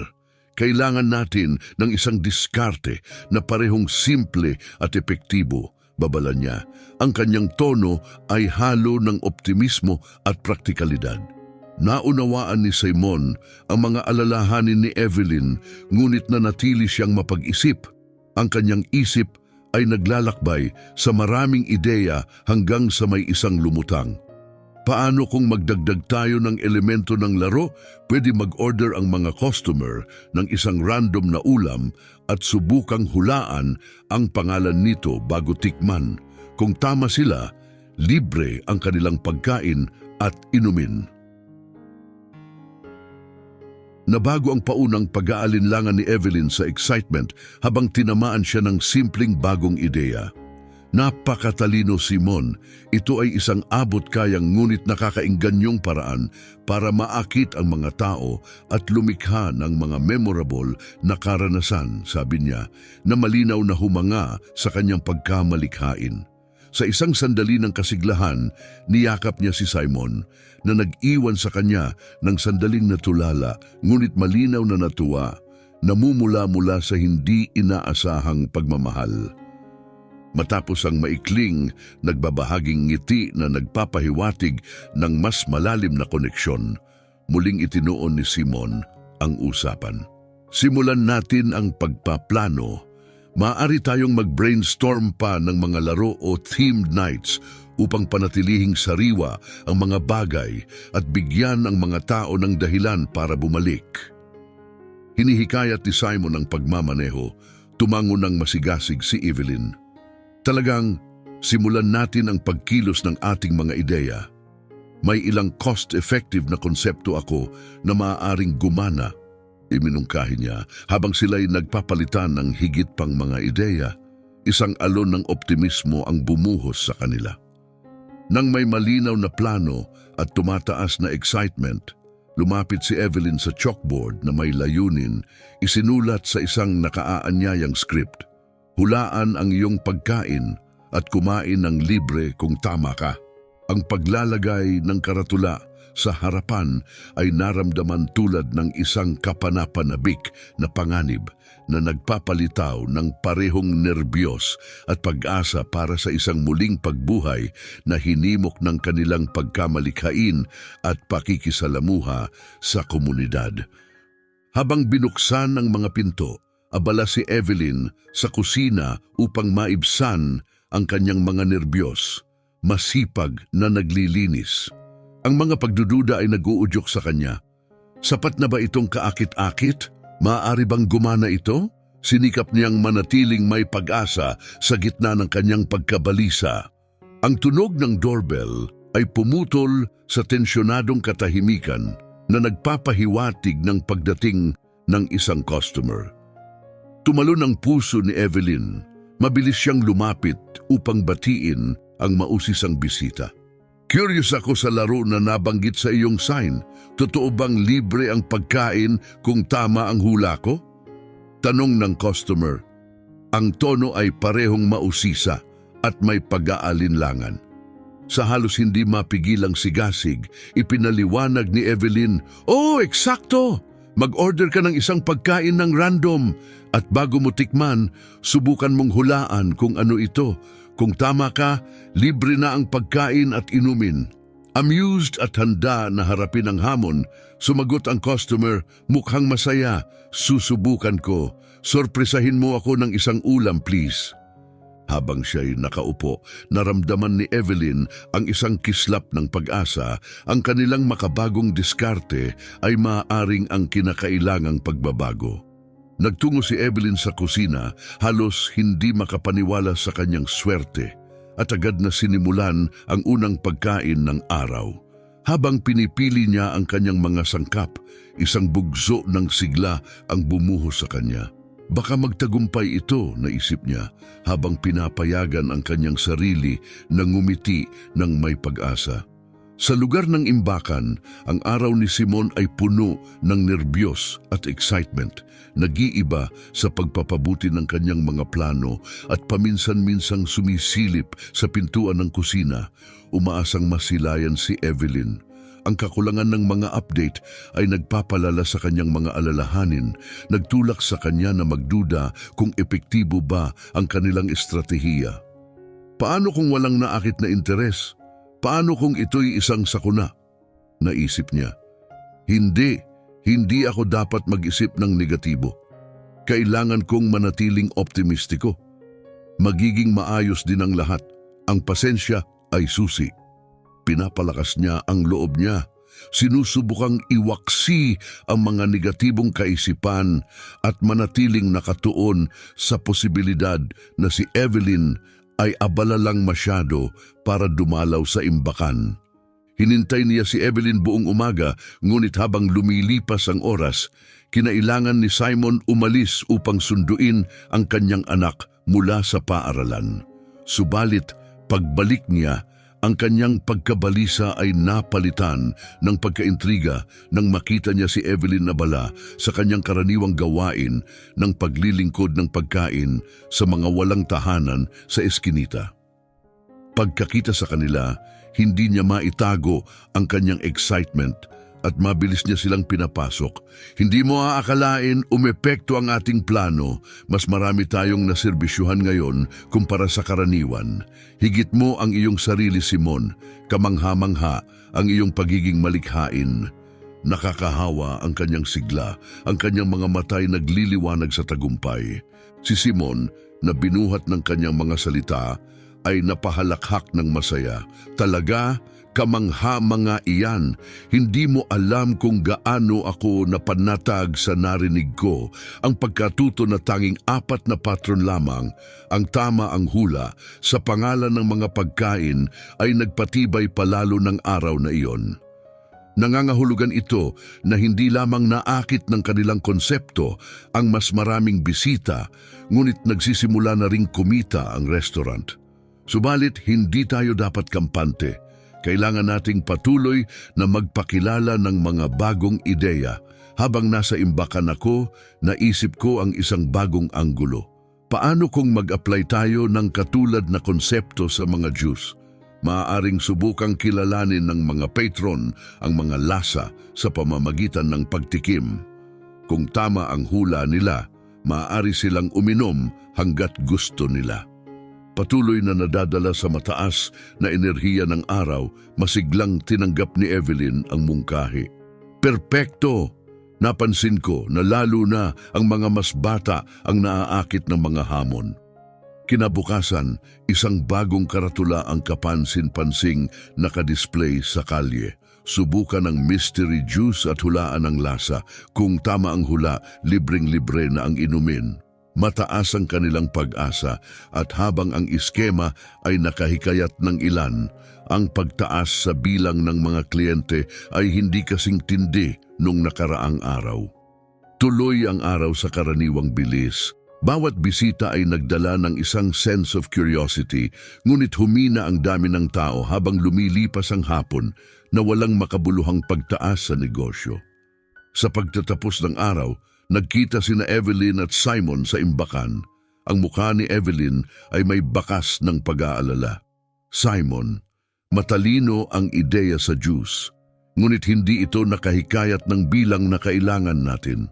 Kailangan natin ng isang diskarte na parehong simple at epektibo, babala niya. Ang kanyang tono ay halo ng optimismo at praktikalidad. Naunawaan ni Simon ang mga alalahanin ni Evelyn, ngunit nanatili siyang mapag-isip. Ang kanyang isip ay naglalakbay sa maraming ideya hanggang sa may isang lumutang. Paano kung magdagdag tayo ng elemento ng laro? Pwede mag-order ang mga customer ng isang random na ulam at subukang hulaan ang pangalan nito bago tikman. Kung tama sila, libre ang kanilang pagkain at inumin. Nabago ang paunang pag-aalinlangan ni Evelyn sa excitement habang tinamaan siya ng simpleng bagong ideya. Napakatalino, Simon. Ito ay isang abot-kayang ngunit nakakaingganyong paraan para maakit ang mga tao at lumikha ng mga memorable na karanasan, sabi niya, na malinaw na humanga sa kanyang pagkamalikhain. Sa isang sandali ng kasiglahan, niyakap niya si Simon na nag-iwan sa kanya ng sandaling natulala ngunit malinaw na natuwa, namumula-mula sa hindi inaasahang pagmamahal. Matapos ang maikling, nagbabahaging ngiti na nagpapahiwatig ng mas malalim na koneksyon, muling itinuon ni Simon ang usapan. Simulan natin ang pagpaplano. Maaari tayong mag-brainstorm pa ng mga laro o themed nights upang panatilihing sariwa ang mga bagay at bigyan ang mga tao ng dahilan para bumalik. Hinihikayat ni Simon ang pagmamaneho, tumango ng masigasig si Evelyn. Talagang simulan natin ang pagkilos ng ating mga ideya. May ilang cost-effective na konsepto ako na maaaring gumana, iminungkahi niya habang sila'y nagpapalitan ng higit pang mga ideya. Isang alon ng optimismo ang bumuhos sa kanila. Nang may malinaw na plano at tumataas na excitement, lumapit si Evelyn sa chalkboard na may layunin, isinulat sa isang nakaaanyayang script. Hulaan ang iyong pagkain at kumain ng libre kung tama ka. Ang paglalagay ng karatula sa harapan ay naramdaman tulad ng isang kapanapanabik na panganib na nagpapalitaw ng parehong nerbiyos at pag-asa para sa isang muling pagbuhay na hinimok ng kanilang pagkamalikhain at pakikisalamuha sa komunidad. Habang binuksan ang mga pinto, abala si Evelyn sa kusina upang maibsan ang kanyang mga nerbiyos, masipag na naglilinis. Ang mga pagdududa ay nag-uudyok sa kanya. Sapat na ba itong kaakit-akit? Maaari bang gumana ito? Sinikap niyang manatiling may pag-asa sa gitna ng kanyang pagkabalisa. Ang tunog ng doorbell ay pumutol sa tensyonadong katahimikan na nagpapahiwatig ng pagdating ng isang customer. Tumalon ang puso ni Evelyn. Mabilis siyang lumapit upang batiin ang mausisang bisita. Curious ako sa laro na nabanggit sa iyong sign. Totoo bang libre ang pagkain kung tama ang hula ko? Tanong ng customer. Ang tono ay parehong mausisa at may pag-aalinlangan. Sa halos hindi mapigilang sigasig, ipinaliwanag ni Evelyn, "Oh, eksakto! Mag-order ka ng isang pagkain ng random at bago mo tikman, subukan mong hulaan kung ano ito. Kung tama ka, libre na ang pagkain at inumin." Amused at handa na harapin ang hamon, sumagot ang customer, "Mukhang masaya, susubukan ko. Sorpresahin mo ako ng isang ulam, please." Habang siya'y nakaupo, naramdaman ni Evelyn ang isang kislap ng pag-asa. Ang kanilang makabagong diskarte ay maaaring ang kinakailangang pagbabago. Nagtungo si Evelyn sa kusina, halos hindi makapaniwala sa kanyang swerte, at agad na sinimulan ang unang pagkain ng araw. Habang pinipili niya ang kanyang mga sangkap, isang bugso ng sigla ang bumuhos sa kanya. Baka magtagumpay ito, naisip niya, habang pinapayagan ang kanyang sarili na ngumiti ng may pag-asa. Sa lugar ng imbakan, ang araw ni Simon ay puno ng nerbiyos at excitement, nag-iiba sa pagpapabuti ng kanyang mga plano at paminsan-minsang sumisilip sa pintuan ng kusina, umaasang masilayan si Evelyn. Ang kakulangan ng mga update ay nagpapalala sa kanyang mga alalahanin, nagtulak sa kanya na magduda kung epektibo ba ang kanilang estratehiya. Paano kung walang naakit na interes? Paano kung ito'y isang sakuna? Naisip niya. Hindi ako dapat mag-isip ng negatibo. Kailangan kong manatiling optimistiko. Magiging maayos din ang lahat. Ang pasensya ay susi. Pinapalakas niya ang loob niya. Sinusubukang iwaksi ang mga negatibong kaisipan at manatiling nakatuon sa posibilidad na si Evelyn ay abala lang masyado para dumalaw sa imbakan. Hinintay niya si Evelyn buong umaga, ngunit habang lumilipas ang oras, kinailangan ni Simon umalis upang sunduin ang kanyang anak mula sa paaralan. Subalit, pagbalik niya, ang kanyang pagkabalisa ay napalitan ng pagkaintriga nang makita niya si Evelyn abala sa kanyang karaniwang gawain ng paglilingkod ng pagkain sa mga walang tahanan sa eskinita. Pagkakita sa kanila, hindi niya maitago ang kanyang excitement at mabilis niya silang pinapasok. Hindi mo aakalain umepekto ang ating plano. Mas marami tayong naserbisyuhan ngayon kumpara sa karaniwan. Higit mo ang iyong sarili, Simon. Kamangha-mangha ang iyong pagiging malikhain. Nakakahawa ang kanyang sigla, ang kanyang mga matay nagliliwanag sa tagumpay. Si Simon, na binuhat ng kanyang mga salita, ay napahalakhak ng masaya. Talaga, kamangha-manga iyan. Hindi mo alam kung gaano ako napanatag sa narinig ko. Ang pagkatuto na tanging 4 na patron lamang, ang tama ang hula, sa pangalan ng mga pagkain ay nagpatibay palalo ng araw na iyon. Nangangahulugan ito na hindi lamang naakit ng kanilang konsepto ang mas maraming bisita, ngunit nagsisimula na ring kumita ang restaurant. Subalit, hindi tayo dapat kampante. Kailangan nating patuloy na magpakilala ng mga bagong ideya. Habang nasa imbakan ako, naisip ko ang isang bagong anggulo. Paano kung mag-apply tayo ng katulad na konsepto sa mga juice? Maaaring subukang kilalanin ng mga patron ang mga lasa sa pamamagitan ng pagtikim. Kung tama ang hula nila, maaari silang uminom hanggat gusto nila. Patuloy na nadadala sa mataas na enerhiya ng araw, masiglang tinanggap ni Evelyn ang mungkahi. Perpekto! Napansin ko na lalo na ang mga mas bata ang naaakit ng mga hamon. Kinabukasan, isang bagong karatula ang kapansin-pansing nakadisplay sa kalye. Subukan ang mystery juice at hulaan ang lasa. Kung tama ang hula, libreng-libre na ang inumin. Mataas ang kanilang pag-asa at habang ang iskema ay nakahikayat ng ilan, ang pagtaas sa bilang ng mga kliyente ay hindi kasing tindi nung nakaraang araw. Tuloy ang araw sa karaniwang bilis. Bawat bisita ay nagdala ng isang sense of curiosity, ngunit humina ang dami ng tao habang lumilipas ang hapon na walang makabuluhang pagtaas sa negosyo. Sa pagtatapos ng araw, nagkita sina Evelyn at Simon sa imbakan. Ang mukha ni Evelyn ay may bakas ng pag-aalala. Simon, matalino ang ideya sa juice, ngunit hindi ito nakahikayat ng bilang na kailangan natin.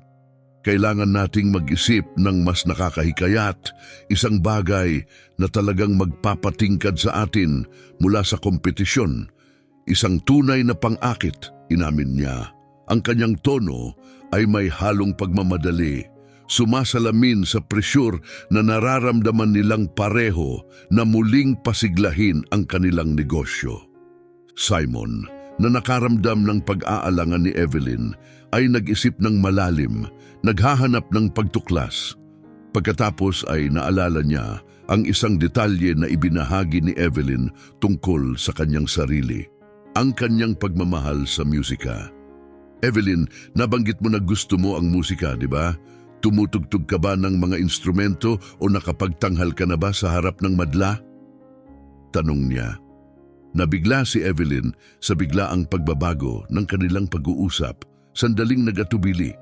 Kailangan nating mag-isip ng mas nakakahikayat, isang bagay na talagang magpapatingkad sa atin mula sa kompetisyon. Isang tunay na pang-akit, inamin niya. Ang kanyang tono ay may halong pagmamadali, sumasalamin sa presyur na nararamdaman nilang pareho na muling pasiglahin ang kanilang negosyo. Simon, na nakaramdam ng pag-aalangan ni Evelyn, ay nag-isip ng malalim, naghahanap ng pagtuklas. Pagkatapos ay naalala niya ang isang detalye na ibinahagi ni Evelyn tungkol sa kanyang sarili, ang kanyang pagmamahal sa musika. Evelyn, nabanggit mo na gusto mo ang musika, di ba? Tumutugtog ka ba ng mga instrumento o nakapagtanghal ka na ba sa harap ng madla? Tanong niya. Nabigla si Evelyn sa biglaang pagbabago ng kanilang pag-uusap. Sandaling nagatubili.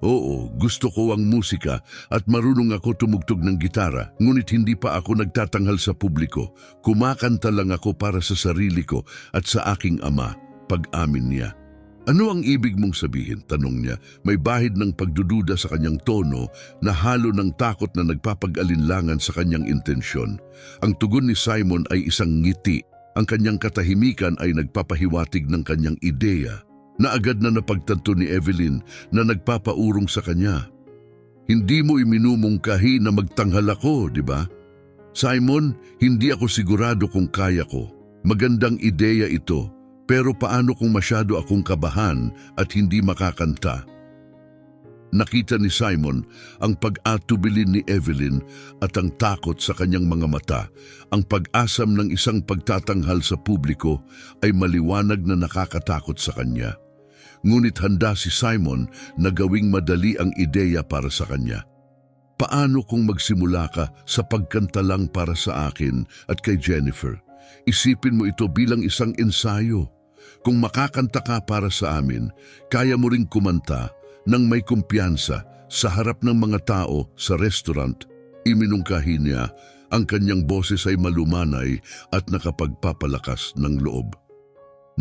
Oo, gusto ko ang musika at marunong ako tumugtog ng gitara, ngunit hindi pa ako nagtatanghal sa publiko. Kumakanta lang ako para sa sarili ko at sa aking ama, pag-amin niya. Ano ang ibig mong sabihin? Tanong niya, may bahid ng pagdududa sa kanyang tono na halo ng takot na nagpapag-alinlangan sa kanyang intensyon. Ang tugon ni Simon ay isang ngiti. Ang kanyang katahimikan ay nagpapahiwatig ng kanyang ideya na agad na napagtanto ni Evelyn na nagpapaurong sa kanya. Hindi mo iminumungkahi na magtanghal ako, di ba? Simon, hindi ako sigurado kung kaya ko. Magandang ideya ito, pero paano kung masyado akong kabahan at hindi makakanta? Nakita ni Simon ang pag-atubili ni Evelyn at ang takot sa kanyang mga mata. Ang pag-asam ng isang pagtatanghal sa publiko ay maliwanag na nakakatakot sa kanya. Ngunit handa si Simon na gawing madali ang ideya para sa kanya. Paano kung magsimula ka sa pagkanta lang para sa akin at kay Jennifer? Isipin mo ito bilang isang ensayo. Kung makakanta ka para sa amin, kaya mo ring kumanta nang may kumpiyansa sa harap ng mga tao sa restaurant. Iminungkahi niya, ang kanyang boses ay malumanay at nakapagpapalakas ng loob.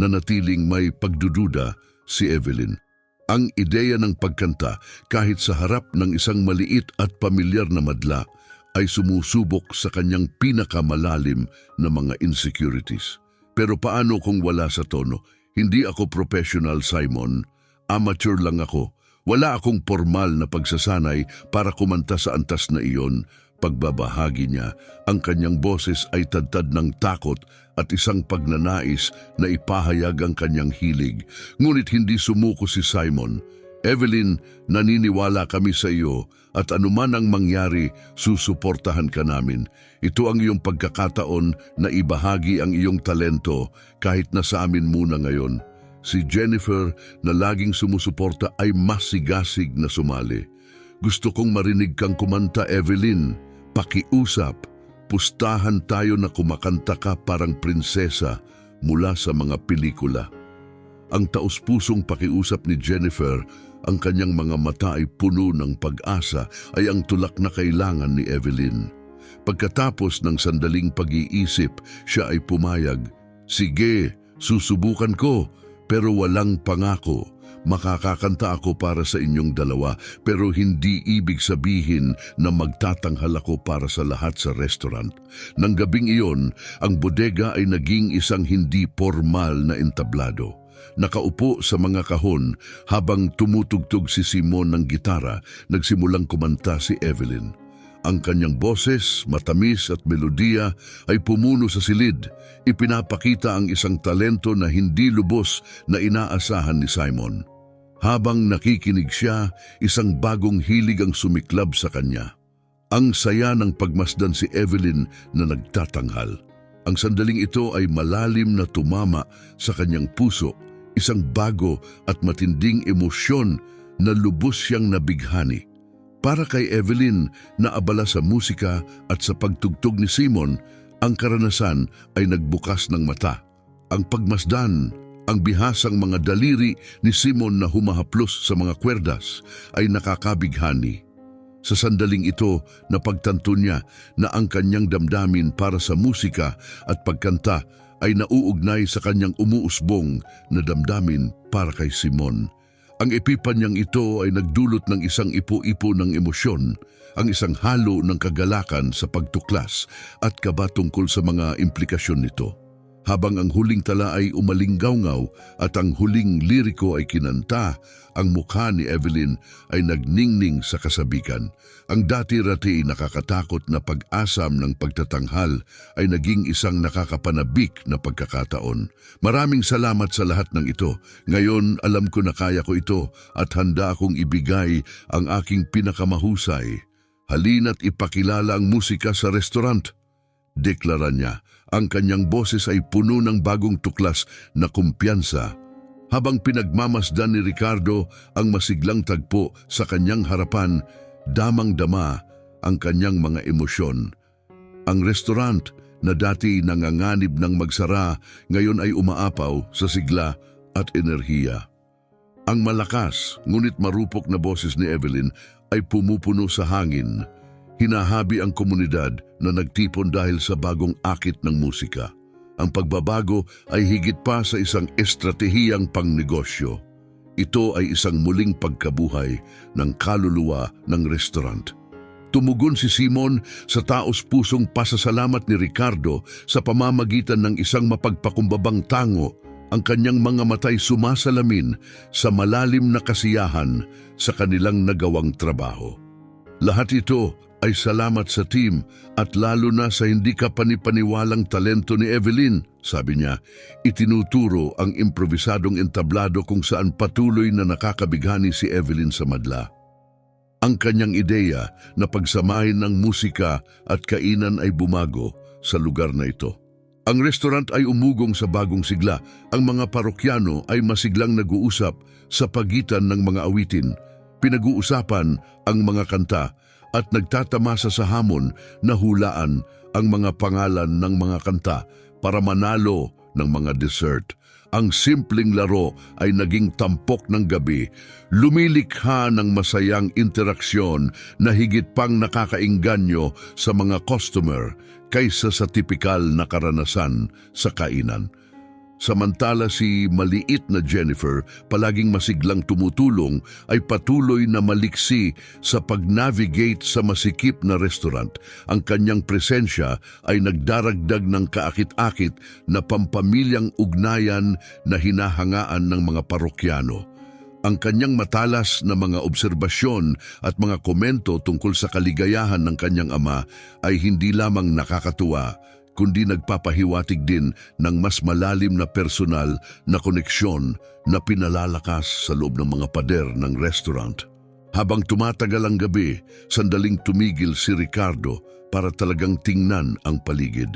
Nanatiling may pagdududa si Evelyn. Ang ideya ng pagkanta kahit sa harap ng isang maliit at pamilyar na madla ay sumusubok sa kanyang pinakamalalim na mga insecurities. Pero paano kung wala sa tono? Hindi ako professional, Simon. Amateur lang ako. Wala akong formal na pagsasanay para kumanta sa antas na iyon. Pagbabahagi niya, ang kanyang boses ay tadtad ng takot at isang pagnanais na ipahayag ang kanyang hilig. Ngunit hindi sumuko si Simon. Evelyn, naniniwala kami sa iyo at anuman ang mangyari, susuportahan ka namin. Ito ang iyong pagkakataon na ibahagi ang iyong talento kahit na sa amin muna ngayon. Si Jennifer na laging sumusuporta ay mas sigasig na sumali. Gusto kong marinig kang kumanta, Evelyn. Pakiusap, pustahan tayo na kumakanta ka parang prinsesa mula sa mga pelikula. Ang taus-pusong pakiusap ni Jennifer, ang kanyang mga mata ay puno ng pag-asa, ay ang tulak na kailangan ni Evelyn. Pagkatapos ng sandaling pag-iisip, siya ay pumayag. Sige, susubukan ko. Pero walang pangako. Makakakanta ako para sa inyong dalawa, pero hindi ibig sabihin na magtatanghal ako para sa lahat sa restaurant. Nang gabing iyon, ang bodega ay naging isang hindi formal na entablado. Nakaupo sa mga kahon habang tumutugtog si Simon ng gitara, nagsimulang kumanta si Evelyn. Ang kanyang boses, matamis at melodiya ay pumuno sa silid. Ipinapakita ang isang talento na hindi lubos na inaasahan ni Simon. Habang nakikinig siya, isang bagong hilig ang sumiklab sa kanya. Ang saya ng pagmasdan si Evelyn na nagtatanghal. Ang sandaling ito ay malalim na tumama sa kanyang puso, isang bago at matinding emosyon na lubos siyang nabighani. Para kay Evelyn na abala sa musika at sa pagtugtog ni Simon, ang karanasan ay nagbukas ng mata. Ang pagmasdan, ang bihasang mga daliri ni Simon na humahaplos sa mga kwerdas ay nakakabighani. Sa sandaling ito, napagtanto niya na ang kanyang damdamin para sa musika at pagkanta ay nauugnay sa kanyang umuusbong na damdamin para kay Simon. Ang epipanyang ito ay nagdulot ng isang ipo-ipo ng emosyon, ang isang halo ng kagalakan sa pagtuklas at kaba tungkol sa mga implikasyon nito. Habang ang huling tala ay umalinggaw-ngaw at ang huling liriko ay kinanta, ang mukha ni Evelyn ay nagningning sa kasabikan. Ang dati-rati nakakatakot na pag-asam ng pagtatanghal ay naging isang nakakapanabik na pagkakataon. Maraming salamat sa lahat ng ito. Ngayon alam ko na kaya ko ito at handa akong ibigay ang aking pinakamahusay. Halina't ipakilala ang musika sa restaurant. Deklara niya. Ang kanyang boses ay puno ng bagong tuklas na kumpiyansa. Habang pinagmamasdan ni Ricardo ang masiglang tagpo sa kanyang harapan, damang-dama ang kanyang mga emosyon. Ang restaurant na dati nanganganib ng magsara, ngayon ay umaapaw sa sigla at enerhiya. Ang malakas ngunit marupok na boses ni Evelyn ay pumupuno sa hangin. Hinahabi ang komunidad na nagtipon dahil sa bagong akit ng musika. Ang pagbabago ay higit pa sa isang estratehiyang pangnegosyo. Ito ay isang muling pagkabuhay ng kaluluwa ng restaurant. Tumugon si Simon sa taos-pusong pasasalamat ni Ricardo sa pamamagitan ng isang mapagpakumbabang tango. Ang kanyang mga matay sumasalamin sa malalim na kasiyahan sa kanilang nagawang trabaho. Lahat ito ay salamat sa team at lalo na sa hindi ka panipaniwalang talento ni Evelyn, sabi niya. Itinuturo ang improvisadong entablado kung saan patuloy na nakakabighani si Evelyn sa madla. Ang kanyang ideya na pagsamahin ng musika at kainan ay bumago sa lugar na ito. Ang restaurant ay umugong sa bagong sigla. Ang mga parokyano ay masiglang nag-uusap sa pagitan ng mga awitin. Pinag-uusapan ang mga kanta at nagtatamasa sa hamon na hulaan ang mga pangalan ng mga kanta para manalo ng mga dessert. Ang simpleng laro ay naging tampok ng gabi, lumilikha ng masayang interaksyon na higit pang nakakaingganyo sa mga customer kaysa sa tipikal na karanasan sa kainan. Samantala si maliit na Jennifer, palaging masiglang tumutulong, ay patuloy na maliksi sa pag-navigate sa masikip na restaurant. Ang kanyang presensya ay nagdaragdag ng kaakit-akit na pampamilyang ugnayan na hinahangaan ng mga parokyano. Ang kanyang matalas na mga obserbasyon at mga komento tungkol sa kaligayahan ng kanyang ama ay hindi lamang nakakatuwa, kundi nagpapahiwatig din ng mas malalim na personal na koneksyon na pinalalakas sa loob ng mga pader ng restaurant. Habang tumatagal ang gabi, sandaling tumigil si Ricardo para talagang tingnan ang paligid.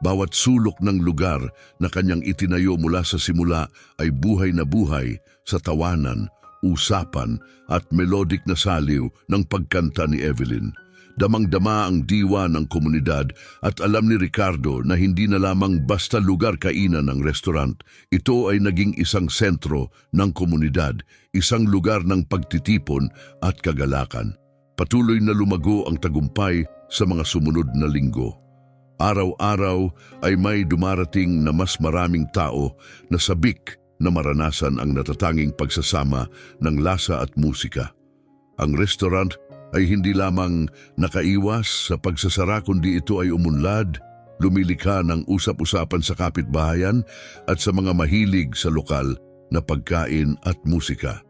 Bawat sulok ng lugar na kanyang itinayo mula sa simula ay buhay na buhay sa tawanan, usapan at melodic na saliw ng pagkanta ni Evelyn. Damang-dama ang diwa ng komunidad at alam ni Ricardo na hindi na lamang basta lugar kainan ng restaurant. Ito ay naging isang sentro ng komunidad, isang lugar ng pagtitipon at kagalakan. Patuloy na lumago ang tagumpay sa mga sumunod na linggo. Araw-araw ay may dumarating na mas maraming tao na sabik na maranasan ang natatanging pagsasama ng lasa at musika. Ang restaurant ay hindi lamang nakaiwas sa pagsasara kundi ito ay umunlad, lumilikha ng usap-usapan sa kapitbahayan at sa mga mahilig sa lokal na pagkain at musika.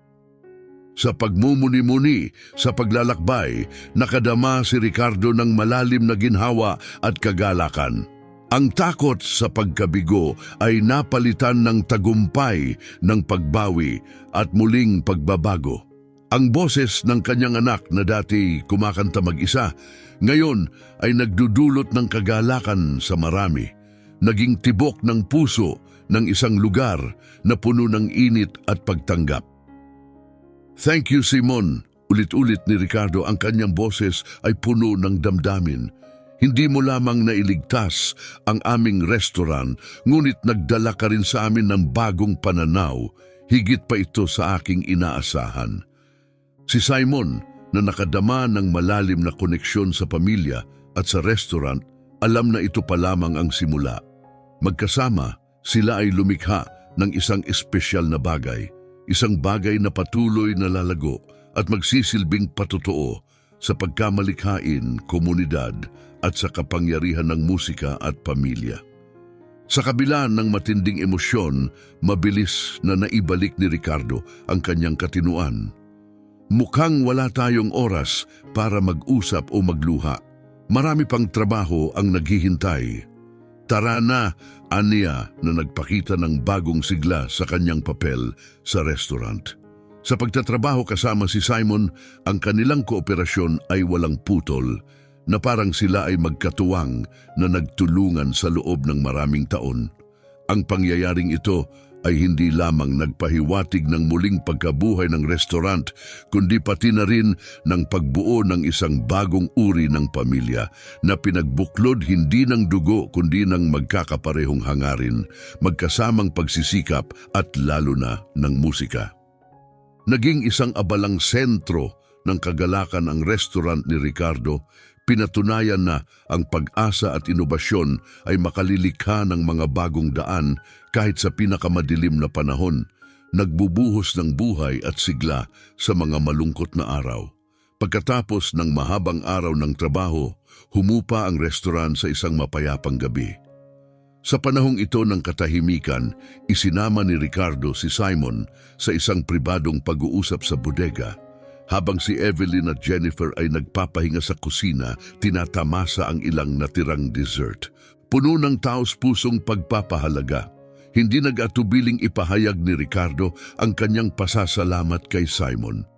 Sa pagmumuni-muni, sa paglalakbay, nakadama si Ricardo ng malalim na ginhawa at kagalakan. Ang takot sa pagkabigo ay napalitan ng tagumpay ng pagbawi at muling pagbabago. Ang boses ng kanyang anak na dati kumakanta mag-isa, ngayon ay nagdudulot ng kagalakan sa marami. Naging tibok ng puso ng isang lugar na puno ng init at pagtanggap. Thank you, Simon. Ulit-ulit ni Ricardo, ang kanyang boses ay puno ng damdamin. Hindi mo lamang nailigtas ang aming restaurant, ngunit nagdala ka rin sa amin ng bagong pananaw. Higit pa ito sa aking inaasahan. Si Simon, na nakadama ng malalim na koneksyon sa pamilya at sa restaurant, alam na ito pa lamang ang simula. Magkasama, sila ay lumikha ng isang espesyal na bagay, isang bagay na patuloy na lalago at magsisilbing patotoo sa pagkamalikhain, komunidad at sa kapangyarihan ng musika at pamilya. Sa kabila ng matinding emosyon, mabilis na naibalik ni Ricardo ang kanyang katinuan. Mukhang wala tayong oras para mag-usap o magluha. Marami pang trabaho ang naghihintay. Tara na, aniya na nagpakita ng bagong sigla sa kanyang papel sa restaurant. Sa pagtatrabaho kasama si Simon, ang kanilang kooperasyon ay walang putol, na parang sila ay magkatuwang na nagtulungan sa loob ng maraming taon. Ang pangyayaring ito ay hindi lamang nagpahiwatig ng muling pagkabuhay ng restaurant, kundi pati na rin ng pagbuo ng isang bagong uri ng pamilya na pinagbuklod hindi ng dugo kundi ng magkakaparehong hangarin, magkasamang pagsisikap at lalo na ng musika. Naging isang abalang sentro ng kagalakan ang restaurant ni Ricardo. Pinatunayan na ang pag-asa at inobasyon ay makalilikha ng mga bagong daan kahit sa pinakamadilim na panahon, nagbubuhos ng buhay at sigla sa mga malungkot na araw. Pagkatapos ng mahabang araw ng trabaho, humupa ang restaurant sa isang mapayapang gabi. Sa panahong ito ng katahimikan, isinama ni Ricardo si Simon sa isang pribadong pag-uusap sa bodega. Habang si Evelyn at Jennifer ay nagpapahinga sa kusina, tinatamasa ang ilang natirang dessert. Puno ng taos-pusong pagpapahalaga. Hindi nag-atubiling ipahayag ni Ricardo ang kanyang pasasalamat kay Simon.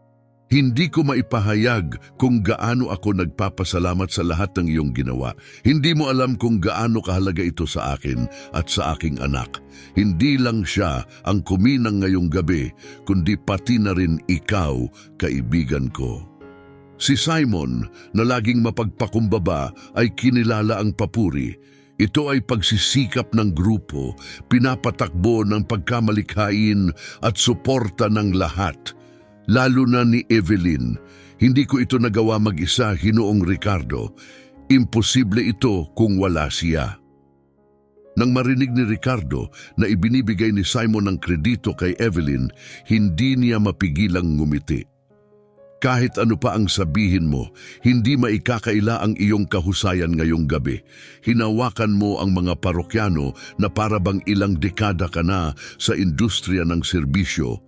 Hindi ko maipahayag kung gaano ako nagpapasalamat sa lahat ng iyong ginawa. Hindi mo alam kung gaano kahalaga ito sa akin at sa aking anak. Hindi lang siya ang kuminang ngayong gabi, kundi pati na rin ikaw, kaibigan ko. Si Simon, na laging mapagpakumbaba, ay kinilala ang papuri. Ito ay pagsisikap ng grupo, pinapatakbo ng pagkamalikhain at suporta ng lahat. Lalo na ni Evelyn. Hindi ko ito nagawa mag-isa, Ginoong Ricardo. Imposible ito kung wala siya. Nang marinig ni Ricardo na ibinibigay ni Simon ang kredito kay Evelyn, hindi niya mapigilang ngumiti. Kahit ano pa ang sabihin mo, hindi maikakaila ang iyong kahusayan ngayong gabi. Hinawakan mo ang mga parokyano na para bang ilang dekada ka na sa industriya ng serbisyo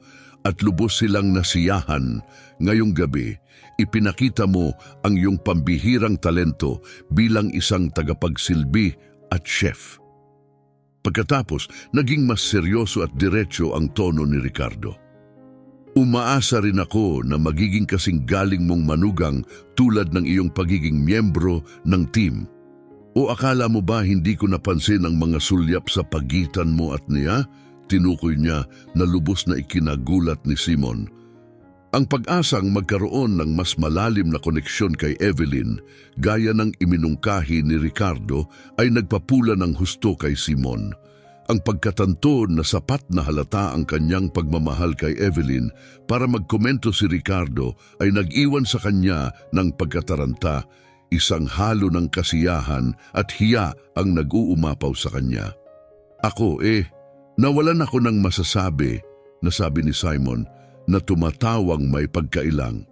at lubos silang nasiyahan. Ngayong gabi, ipinakita mo ang iyong pambihirang talento bilang isang tagapagsilbi at chef. Pagkatapos, naging mas seryoso at diretso ang tono ni Ricardo. Umaasa rin ako na magiging kasing galing mong manugang tulad ng iyong pagiging miyembro ng team. O akala mo ba hindi ko napansin ang mga sulyap sa pagitan mo at niya? Tinukoy niya na lubos na ikinagulat ni Simon. Ang pag-asang magkaroon ng mas malalim na koneksyon kay Evelyn, gaya ng iminungkahi ni Ricardo, ay nagpapula ng husto kay Simon. Ang pagkatanto na sapat na halata ang kanyang pagmamahal kay Evelyn para magkomento si Ricardo ay nag-iwan sa kanya ng pagkataranta, isang halo ng kasiyahan at hiya ang nag-uumapaw sa kanya. Nawalan ako ng masasabi, nasabi ni Simon, na tumatawang may pagkailang.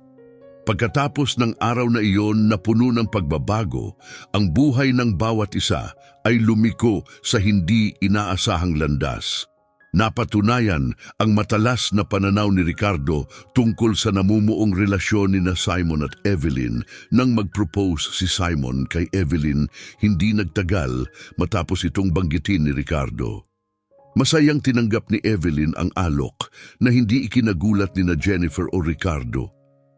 Pagkatapos ng araw na iyon na puno ng pagbabago, ang buhay ng bawat isa ay lumiko sa hindi inaasahang landas. Napatunayan ang matalas na pananaw ni Ricardo tungkol sa namumuong relasyon ni na Simon at Evelyn. Nang mag-propose si Simon kay Evelyn, hindi nagtagal matapos itong banggitin ni Ricardo. Masayang tinanggap ni Evelyn ang alok na hindi ikinagulat ni na Jennifer o Ricardo.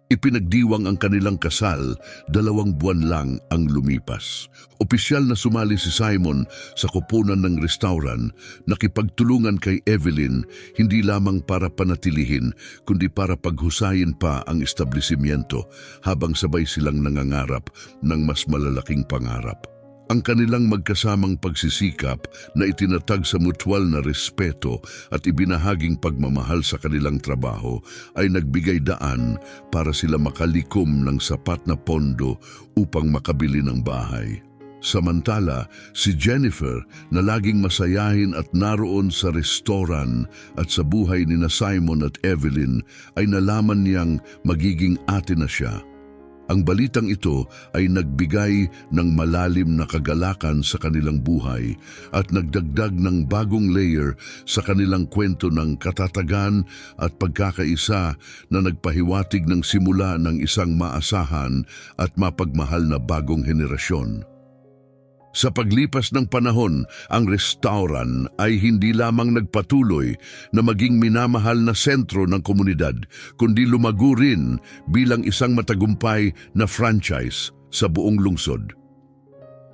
Ipinagdiwang ang kanilang kasal, 2 buwan lang ang lumipas. Opisyal na sumali si Simon sa koponan ng restaurant, nakipagtulungan kay Evelyn hindi lamang para panatilihin kundi para paghusayin pa ang establishmento habang sabay silang nangangarap ng mas malalaking pangarap. Ang kanilang magkasamang pagsisikap na itinatag sa mutual na respeto at ibinahaging pagmamahal sa kanilang trabaho ay nagbigay daan para sila makalikom ng sapat na pondo upang makabili ng bahay. Samantala, si Jennifer na laging masayahin at naroon sa restoran at sa buhay ni na Simon at Evelyn ay nalaman niyang magiging ate na siya. Ang balitang ito ay nagbigay ng malalim na kagalakan sa kanilang buhay at nagdagdag ng bagong layer sa kanilang kwento ng katatagan at pagkakaisa na nagpahiwatig ng simula ng isang maasahan at mapagmahal na bagong henerasyon. Sa paglipas ng panahon, ang restaurant ay hindi lamang nagpatuloy na maging minamahal na sentro ng komunidad, kundi lumago rin bilang isang matagumpay na franchise sa buong lungsod.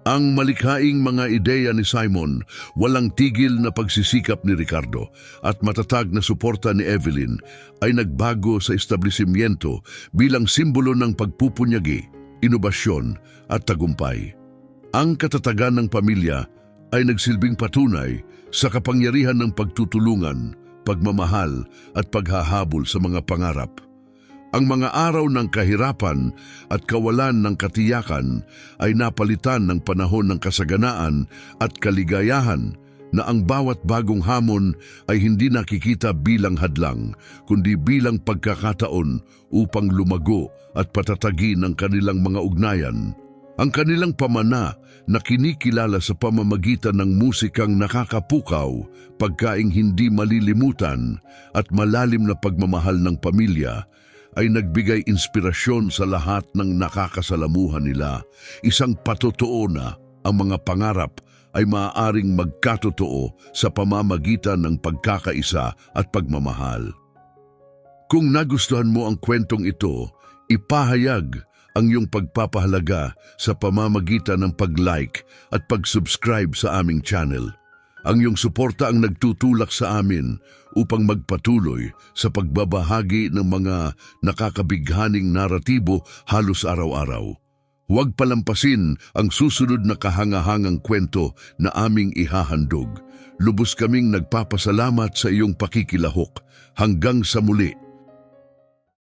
Ang malikhaing mga ideya ni Simon, walang tigil na pagsisikap ni Ricardo at matatag na suporta ni Evelyn ay nagbago sa establishmento bilang simbolo ng pagpupunyagi, inobasyon at tagumpay. Ang katatagan ng pamilya ay nagsilbing patunay sa kapangyarihan ng pagtutulungan, pagmamahal at paghahabol sa mga pangarap. Ang mga araw ng kahirapan at kawalan ng katiyakan ay napalitan ng panahon ng kasaganaan at kaligayahan na ang bawat bagong hamon ay hindi nakikita bilang hadlang, kundi bilang pagkakataon upang lumago at patatagin ang kanilang mga ugnayan. Ang kanilang pamana na kinikilala sa pamamagitan ng musikang nakakapukaw, pagkaing hindi malilimutan at malalim na pagmamahal ng pamilya ay nagbigay inspirasyon sa lahat ng nakakasalamuhan nila. Isang patotoo na ang mga pangarap ay maaaring magkatotoo sa pamamagitan ng pagkakaisa at pagmamahal. Kung nagustuhan mo ang kwentong ito, ipahayag ang iyong pagpapahalaga sa pamamagitan ng pag-like at pag-subscribe sa aming channel. Ang iyong suporta ang nagtutulak sa amin upang magpatuloy sa pagbabahagi ng mga nakakabighaning naratibo halos araw-araw. Huwag palampasin ang susunod na kahangahangang kwento na aming ihahandog. Lubos kaming nagpapasalamat sa iyong pakikilahok. Hanggang sa muli.